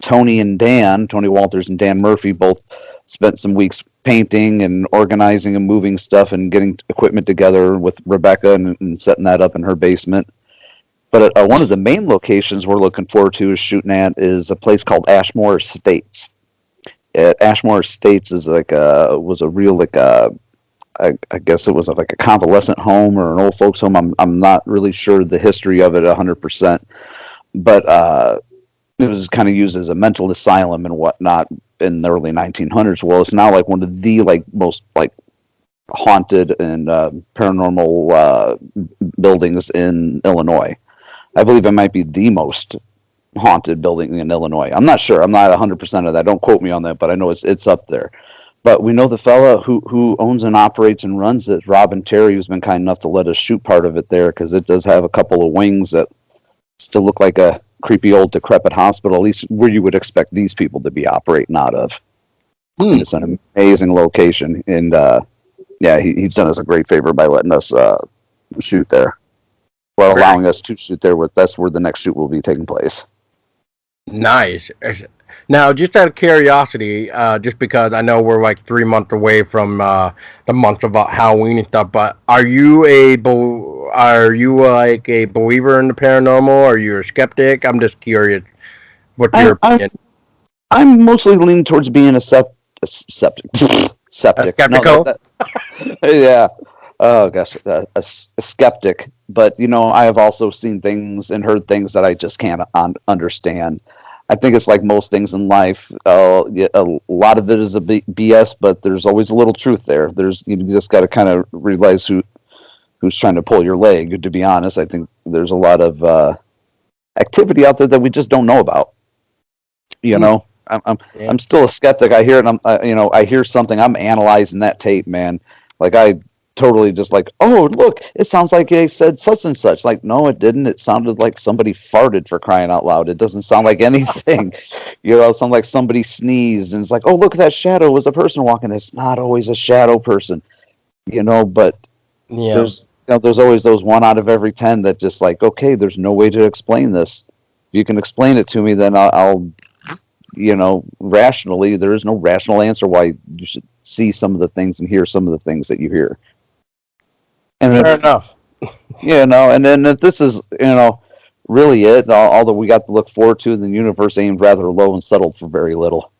B: Tony Walters and Dan Murphy both spent some weeks painting and organizing and moving stuff and getting equipment together with Rebecca and setting that up in her basement. But one of the main locations we're looking forward to is shooting at is a place called Ashmore Estates. Ashmore Estates is was a real I guess it was like a convalescent home or an old folks home. I'm not really sure the history of it 100%, but it was kind of used as a mental asylum and whatnot in the early 1900s. Well, it's now like one of the like most like haunted and paranormal buildings in Illinois. I believe it might be the most haunted building in Illinois. I'm not sure. I'm not 100% of that. Don't quote me on that, but I know it's up there. But we know the fella who owns and operates and runs it, Robin Terry, who's been kind enough to let us shoot part of it there because it does have a couple of wings that still look like a creepy old decrepit hospital, at least where you would expect these people to be operating out of. And it's an amazing location. And yeah, he's done us a great favor by letting us shoot there. Well, allowing us to shoot there. That's where the next shoot will be taking place.
A: Nice. Now, just out of curiosity, just because I know we're like 3 months away from the month of Halloween and stuff, but are you like a believer in the paranormal? Are you a skeptic? I'm just curious. What's your opinion?
B: I'm mostly leaning towards being a septic.
A: A
B: Septic. No,
A: skeptical?
B: yeah. Oh gosh, a skeptic. But I have also seen things and heard things that I just can't understand. I think it's like most things in life. Yeah, a lot of it is a BS, but there's always a little truth there. There's you just got to kind of realize who's trying to pull your leg. To be honest, I think there's a lot of activity out there that we just don't know about. You
A: Hmm.
B: know,
A: Yeah.
B: I'm still a skeptic. I hear it. And I hear something. I'm analyzing that tape, man. Like I totally just like, oh look, it sounds like they said such and such. Like no, it didn't. It sounded like somebody farted, for crying out loud. It doesn't sound like anything. It sounds like somebody sneezed, and it's like, oh look, that shadow was a person walking. It's not always a shadow person. But
A: Yeah.
B: there's always those one out of every 10 that just like, okay, there's no way to explain this. If you can explain it to me, then I'll rationally, there is no rational answer why you should see some of the things and hear some of the things that you hear. And
A: Fair
B: if,
A: enough.
B: and then if this is, really it, all that we got to look forward to, the universe aimed rather low and settled for very little.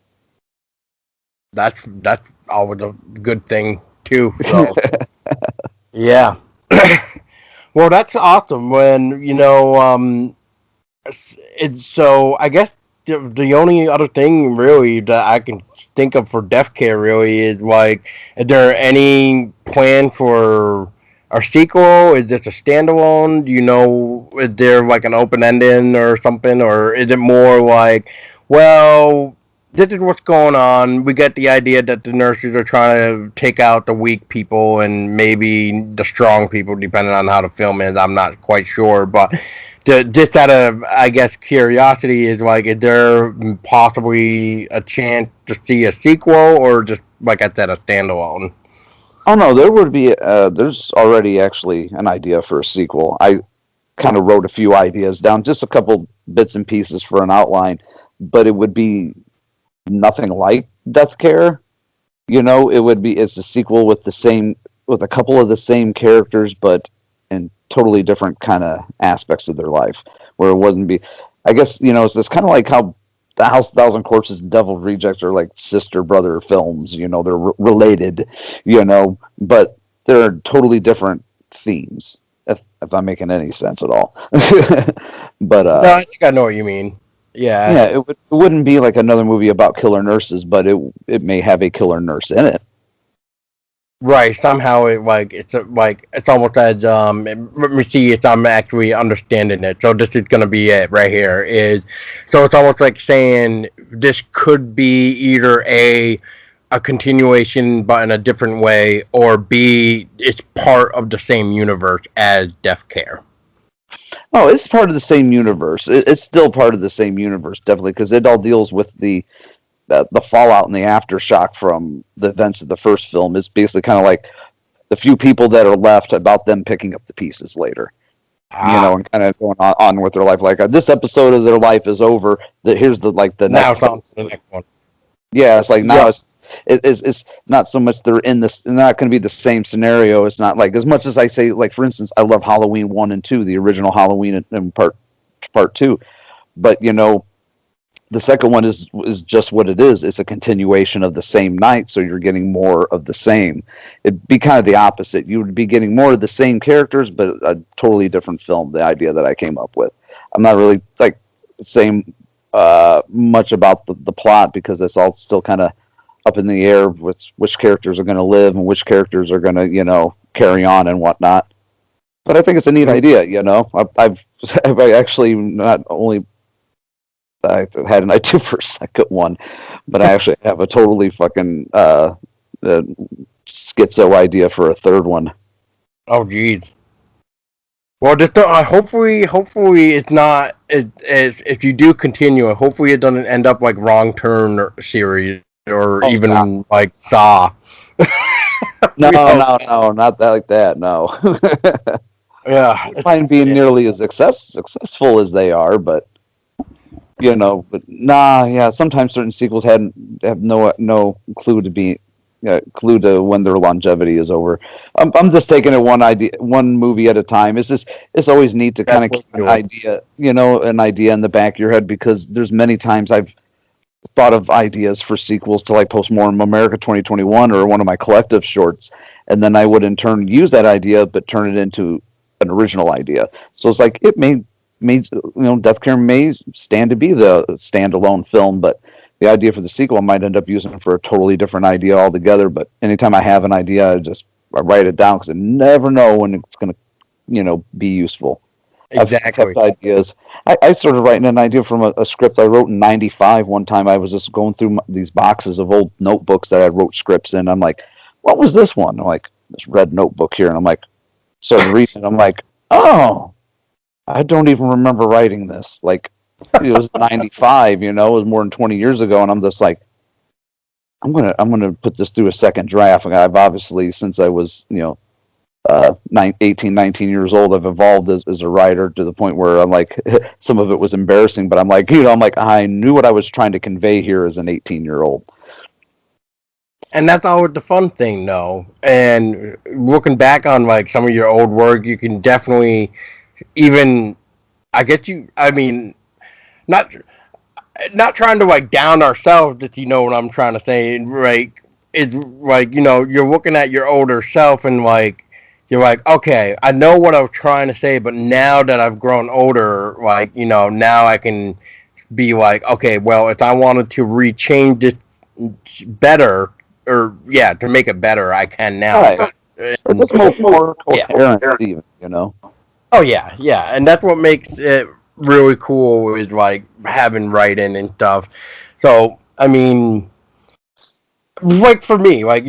A: That's always a good thing too. So yeah. Well, that's awesome. When it's so. I guess the only other thing really that I can think of for death care really is like, is there any plan for a sequel? Is this a standalone? Do you know, is there like an open ending or something, or is it more like, well, this is what's going on. We get the idea that the nurses are trying to take out the weak people and maybe the strong people, depending on how the film is. I'm not quite sure, but just out of, I guess, curiosity, is like, is there possibly a chance to see a sequel, or just like I said, a standalone?
B: Oh no, there would be. There's already actually an idea for a sequel. I kind of wrote a few ideas down, just a couple bits and pieces for an outline, but it would be nothing like Death Care. It's a sequel with with a couple of the same characters, but in totally different kind of aspects of their life. Where it wouldn't be, I guess, it's kind of like how the House of Thousand Corpses and Devil Rejects are like sister brother films. They're related, but they're totally different themes. If I'm making any sense at all. But
A: No, I think I know what you mean. Yeah.
B: yeah, it wouldn't be like another movie about killer nurses, but it may have a killer nurse in it.
A: Right. Somehow it like it's almost as let me see if I'm actually understanding it. So this is gonna be it right here. Is so it's almost like saying this could be either a continuation but in a different way, or B, it's part of the same universe as Death Care.
B: Oh, it's part of the same universe. It's still part of the same universe, definitely, because it all deals with the fallout and the aftershock from the events of the first film. It's basically kind of like the few people that are left, about them picking up the pieces later,
A: Ah,
B: and kind of going on with their life. Like this episode of their life is over. Here's the
A: now
B: next.
A: it's on to the next one.
B: Yeah, it's like now
A: Yep.
B: it's not so much they're in this. They're not going to be the same scenario. It's not like, as much as I say, like for instance, I love Halloween 1 and 2, the original Halloween and part 2, but the second one is just what it is. It's a continuation of the same night, so you're getting more of the same. It'd be kind of the opposite. You would be getting more of the same characters, but a totally different film. The idea that I came up with. I'm not really like saying much about the plot, because it's all still kind of up in the air. Which characters are going to live and which characters are going to carry on and whatnot. But I think it's a neat
A: Mhm.
B: idea. I've actually not only I had an idea for a second one, but I actually have a totally fucking schizo idea for a third one.
A: Oh, geez. Well, just hopefully it's not. If you do continue it, hopefully it doesn't end up like Wrong Turn series, or
B: Oh God.
A: even like Saw.
B: No,
A: We hope.
B: no, no, not that like that. No,
A: Yeah,
B: mine being nearly as successful as they are, but but nah, yeah. Sometimes certain sequels have no clue to be clue to when their longevity is over. I'm just taking it one movie at a time. It's always neat to kind
A: that's
B: of
A: what
B: keep
A: we're
B: an
A: doing.
B: idea, an idea in the back of your head, because there's many times I've thought of ideas for sequels to like Postmortem America 2021 or one of my collective shorts, and then I would in turn use that idea but turn it into an original idea. So it's like it may Death Care may stand to be the standalone film, but the idea for the sequel I might end up using for a totally different idea altogether. But anytime I have an idea, I write it down because I never know when it's going to, be useful. I've kept
A: Exactly.
B: ideas. I started writing an idea from a script I wrote in '95. One time I was just going through these boxes of old notebooks that I wrote scripts in. I'm like, what was this one? I'm like, this red notebook here. And I'm like, started reading. I'm like, oh, I don't even remember writing this. Like, it was '95, it was more than 20 years ago. And I'm just like, I'm gonna put this through a second draft. And I've obviously, since I was, 18, 19 years old, I've evolved as a writer to the point where I'm like, some of it was embarrassing, but I'm like, I knew what I was trying to convey here as an 18-year-old.
A: And that's always the fun thing, though. And looking back on like some of your old work, you can definitely even. I get you. I mean, not not trying to like down ourselves. If you know what I'm trying to say, right? It's like you're looking at your older self and like you're like, okay, I know what I was trying to say, but now that I've grown older, like now I can be like, okay, well, if I wanted to rechange this better, or yeah, to make it better, I can now.
B: Right. Or
A: And,
B: just more
A: yeah.
B: coherent, even.
A: Oh yeah, yeah, and that's what makes it really cool is like having writing and stuff. So I mean, like for me, like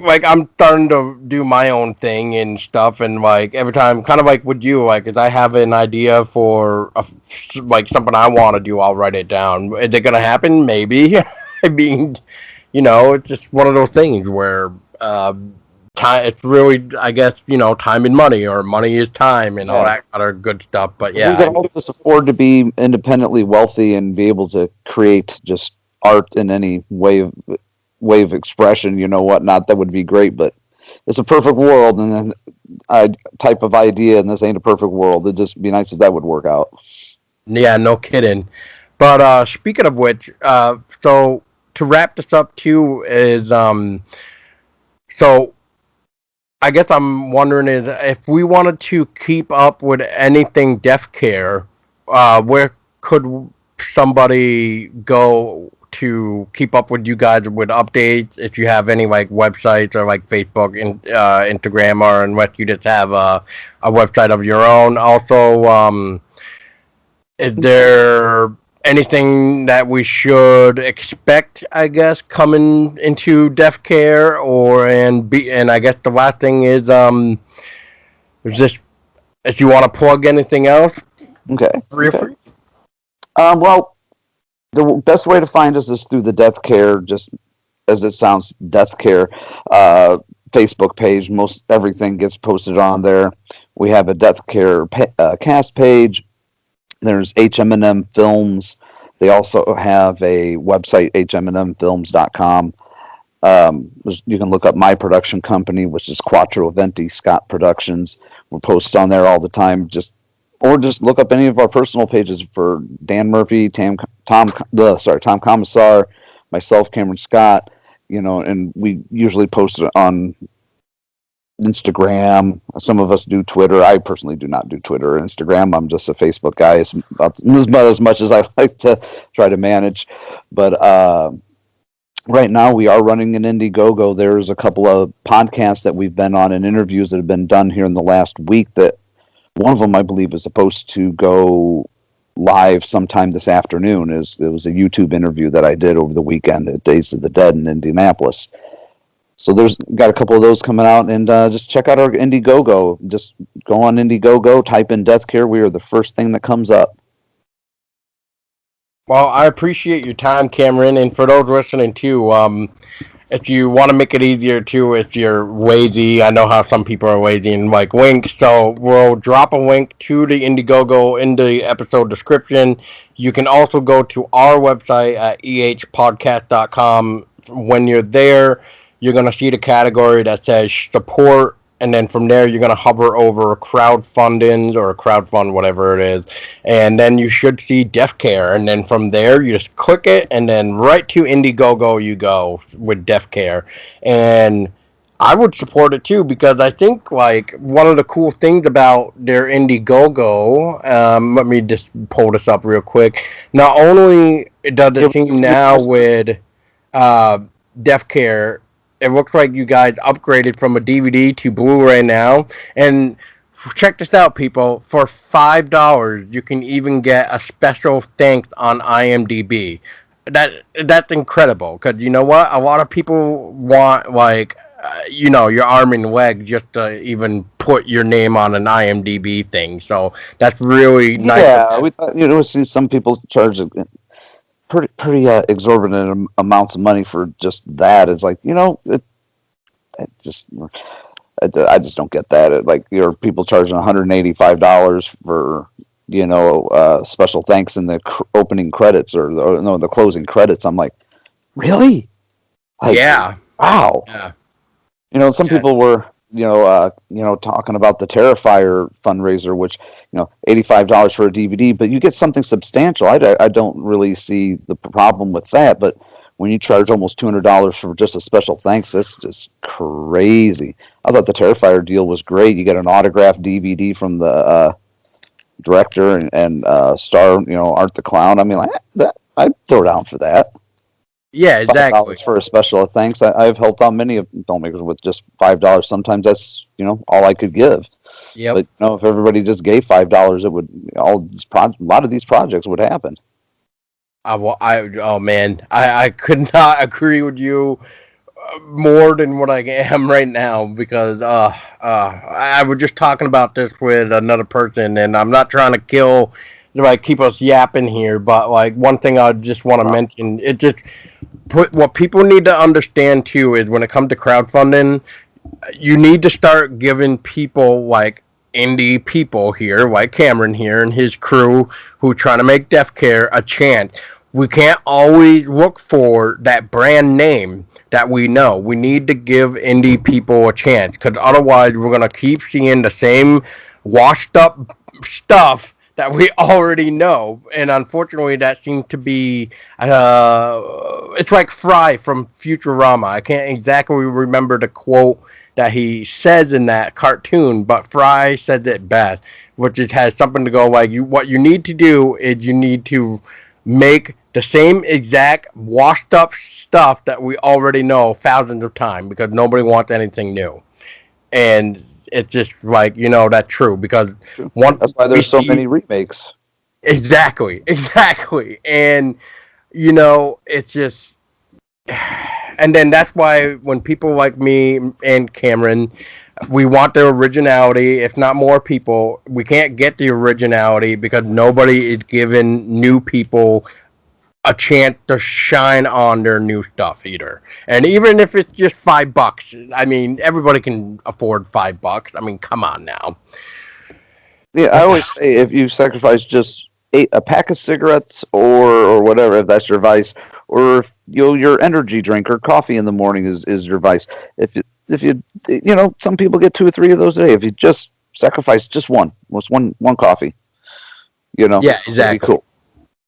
A: like I'm starting to do my own thing and stuff, and like every time, kind of like with you, like if I have an idea for like something I want to do, I'll write it down. Is it gonna happen? Maybe. I mean, it's just one of those things where time. It's really, I guess, time and money, or money is time, and all
B: Yeah.
A: that other good stuff. But
B: If we
A: yeah,
B: could all just afford to be independently wealthy and be able to create just art in any way of expression, whatnot, that would be great. But it's a perfect world, and then type of idea, and this ain't a perfect world. It'd just be nice if that would work out.
A: yeah, no kidding. But speaking of which, so to wrap this up too is so I guess I'm wondering is if we wanted to keep up with anything deaf care, where could somebody go to keep up with you guys with updates? If you have any like websites or like Facebook and Instagram, or unless you just have a website of your own. Also, is there anything that we should expect, I guess, coming into deaf care, and I guess the last thing is this, if you want to plug anything else,
B: Okay.
A: feel
B: Okay.
A: free.
B: Well, the best way to find us is through the Death Care, just as it sounds, Death Care Facebook page. Most everything gets posted on there. We have a Death Care cast page. There's HM&M Films. They also have a website, hmnmfilms.com. You can look up my production company, which is Quattro Venti Scott Productions. We post on there all the time. Or just look up any of our personal pages for Dan Murphy, Tom Komisar, myself, Cameron Scott. And we usually post it on Instagram. Some of us do Twitter. I personally do not do Twitter or Instagram. I'm just a Facebook guy. It's about as much as I like to try to manage. But right now we are running an Indiegogo. There's a couple of podcasts that we've been on and interviews that have been done here in the last week, that one of them I believe is supposed to go live sometime this afternoon. It was a YouTube interview that I did over the weekend at Days of the Dead in Indianapolis. So there's got a couple of those coming out, and just check out our Indiegogo. Just go on Indiegogo, type in Death Care. We are the first thing that comes up.
A: Well, I appreciate your time, Cameron, and for those listening too, if you want to make it easier too, if you're lazy, I know how some people are lazy and like links, so we'll drop a link to the Indiegogo in the episode description. You can also go to our website at ehpodcast.com. When you're there, you're going to see the category that says support, and then from there you're going to hover over crowdfunding or crowdfund, whatever it is, and then you should see Deaf Care, and then from there you just click it, and then right to Indiegogo you go with Deaf Care. And I would support it too because I think like one of the cool things about their Indiegogo. Let me just pull this up real quick. Not only does it
B: Yeah,
A: seem now with uh, Death Care, it looks like you guys upgraded from a DVD to Blu-ray now, and check this out, people. For $5, you can even get a special thanks on IMDb. That's incredible. Cause you know what? A lot of people want like your arm and leg just to even put your name on an IMDb thing. So that's really nice of
B: yeah.
A: them.
B: We thought, see some people charge pretty exorbitant amounts of money for just that. It's like, it just I just don't get that. Like, people charging $185 for special thanks in the opening credits or the closing credits. I'm like, really? Like,
A: Yeah,
B: wow.
A: yeah,
B: Some
A: yeah,
B: people were talking about the Terrifier fundraiser, which $85 for a DVD, but you get something substantial. I don't really see the problem with that, but when you charge almost $200 for just a special thanks, that's just crazy. I thought the Terrifier deal was great. You get an autographed DVD from the director and star, Art the Clown. I mean, like that, I'd throw down for that.
A: yeah.
B: $5
A: Exactly.
B: for a special thanks. I've helped out many of filmmakers with just $5. Sometimes that's all I could give.
A: Yep.
B: But if everybody just gave $5, it would a lot of these projects would happen.
A: Oh man, I could not agree with you more than what I am right now because I was just talking about this with another person, and I'm not trying to keep us yapping here, but like one thing I just want to mention, it just put what people need to understand too is when it comes to crowdfunding, you need to start giving people like indie people here, like Cameron here and his crew who trying to make Death Care a chance. We can't always look for that brand name that we know. We need to give indie people a chance because otherwise we're gonna keep seeing the same washed up stuff that we already know, and unfortunately, that seems to be it's like Fry from Futurama. I can't exactly remember the quote that he says in that cartoon, but Fry said it best, which it has something to go like you. What you need to do is you need to make the same exact washed up stuff that we already know thousands of times because nobody wants anything new, and it's just like that's true because once
B: That's why
A: we
B: there's so
A: see
B: many remakes.
A: exactly, and it's just and then that's why when people like me and Cameron, we want the originality. If not more people, we can't get the originality because nobody is giving new people a chance to shine on their new stuff either. And even if it's just $5, I mean, everybody can afford $5. I mean, come on now.
B: Yeah, I always say if you sacrifice just a pack of cigarettes or whatever, if that's your vice, or if your energy drink or coffee in the morning is your vice. If you some people get 2 or 3 of those a day. If you just sacrifice just one coffee,
A: Yeah,
B: it'd be
A: exactly.
B: cool.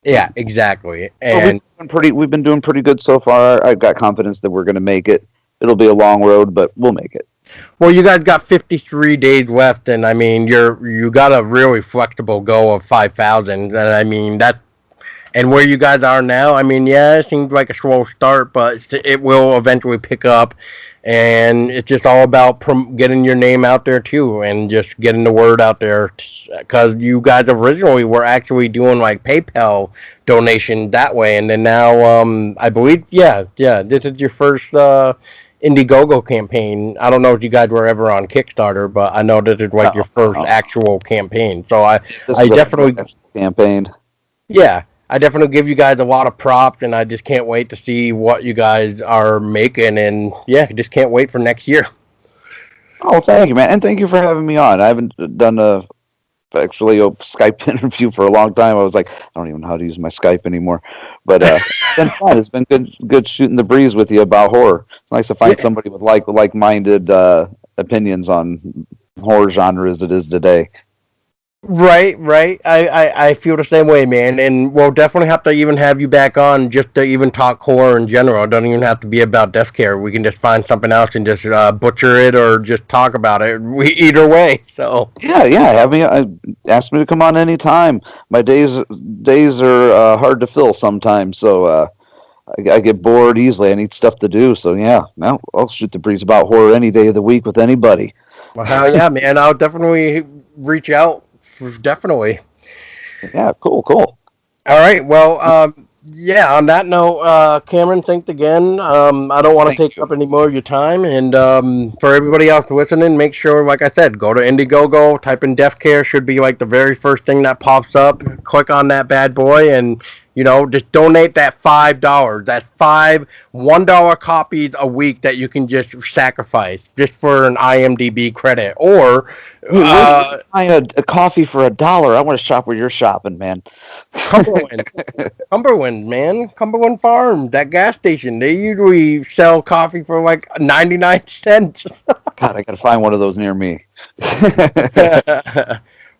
A: Yeah, exactly.
B: But
A: And
B: we've been doing pretty good so far. I've got confidence that we're going to make it. It'll be a long road, but we'll make it.
A: well, you guys got 53 days left, and I mean, you got a really flexible goal of 5,000, and I mean that. And where you guys are now, I mean, yeah, it seems like a slow start, but it will eventually pick up. And it's just all about getting your name out there too, and just getting the word out there. Because you guys originally were actually doing like PayPal donation that way, and then now, I believe, yeah, this is your first Indiegogo campaign. I don't know if you guys were ever on Kickstarter, but I know this is like your
B: No,
A: first
B: no.
A: actual campaign. So I,
B: This
A: I
B: is the first
A: definitely
B: actual campaign.
A: yeah, I definitely give you guys a lot of props, and I just can't wait to see what you guys are making. And yeah, just can't wait for next year.
B: Oh, thank you, man, and thank you for having me on. I haven't done a Skype interview for a long time. I was like, I don't even know how to use my Skype anymore. But it's been fun. It's been good shooting the breeze with you about horror. It's nice to find
A: Yeah,
B: somebody with like minded opinions on horror genre as it is today.
A: Right, right. I feel the same way, man. And we'll definitely have to even have you back on just to even talk horror in general. It doesn't even have to be about death care. We can just find something else and just butcher it or just talk about it. Either way. So,
B: Yeah. Have me. Ask me to come on anytime. My days are hard to fill sometimes, so I get bored easily. I need stuff to do. So yeah, no, I'll shoot the breeze about horror any day of the week with anybody.
A: well, hell yeah, man. I'll definitely reach out. Definitely.
B: Yeah, cool.
A: All right. Well, yeah. On that note, Cameron, thanks again. I don't want to
B: Thank
A: take
B: you.
A: up any more of your time, and for everybody else listening, make sure, like I said, go to Indiegogo, type in Death Care, should be like the very first thing that pops up. Click on that bad boy, and just donate that $5. That's five $1 copies a week that you can just sacrifice just for an IMDb credit, or
B: Where can you find a coffee for $1? I want to shop where you're shopping, man.
A: Cumberland. Cumberland, man. Cumberland Farm, that gas station. They usually sell coffee for like 99 cents.
B: God, I gotta find one of those near me.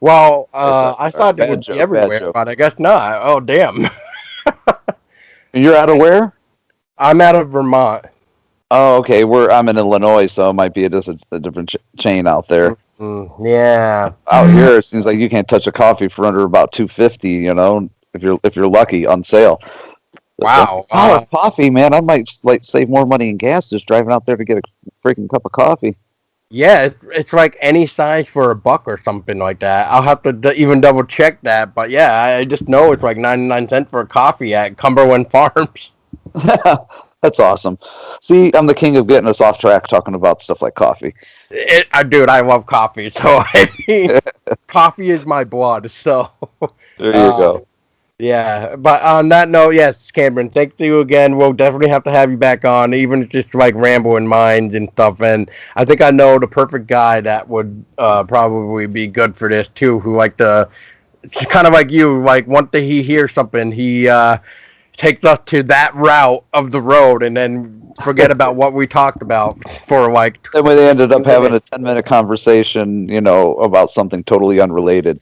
A: Well,
B: Sorry,
A: I thought it
B: bad
A: would be
B: joke, bad
A: everywhere,
B: joke.
A: but I guess not. Oh, damn.
B: And you're out of where?
A: I'm out of Vermont.
B: Oh, okay. I'm in Illinois, so it might be just a different chain out there.
A: Yeah.
B: Out here, it seems like you can't touch a coffee for under about 250. If you're lucky on sale. But
A: Wow.
B: $1 coffee, man, I might like save more money in gas just driving out there to get a freaking cup of coffee.
A: Yeah, it's like any size for $1 or something like that. I'll have to even double check that, but yeah, I just know it's like 99 cents for a coffee at Cumberland Farms.
B: That's awesome. See, I'm the king of getting us off track talking about stuff like coffee.
A: Dude, I love coffee. So I mean, coffee is my blood. So,
B: There you
A: uh,
B: go.
A: yeah. But on that note, yes, Cameron, thank you again. We'll definitely have to have you back on, even if just like rambling minds and stuff. And I think I know the perfect guy that would probably be good for this too. Who like to, it's kind of like you. Like once he hears something, he takes us to that route of the road, and then forget about what we talked about for like
B: Then we ended up
A: 20
B: having a
A: minutes.
B: 10-minute conversation, about something totally unrelated.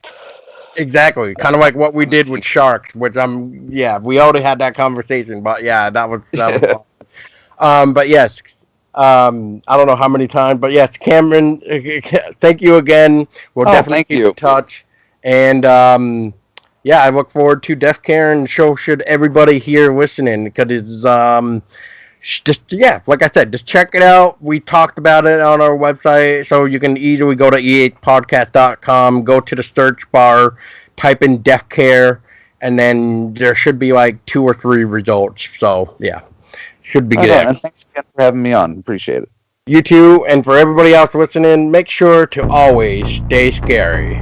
A: Exactly, kind of like what we did with sharks, which yeah, we already had that conversation, but yeah, that was fun. But yes, I don't know how many times, but yes, Cameron, thank you again. We'll
B: Oh,
A: definitely
B: thank
A: keep in
B: you.
A: touch, and yeah, I look forward to Deaf Care, and show should everybody here listening, because it's just, yeah, like I said, just check it out. We talked about it on our website, so you can easily go to ehpodcast.com, go to the search bar, type in Deaf Care, and then there should be like 2 or 3 results. So yeah, should be
B: Right on.
A: good.
B: And thanks again for having me on. Appreciate it.
A: You too, and for everybody else listening, make sure to always stay scary.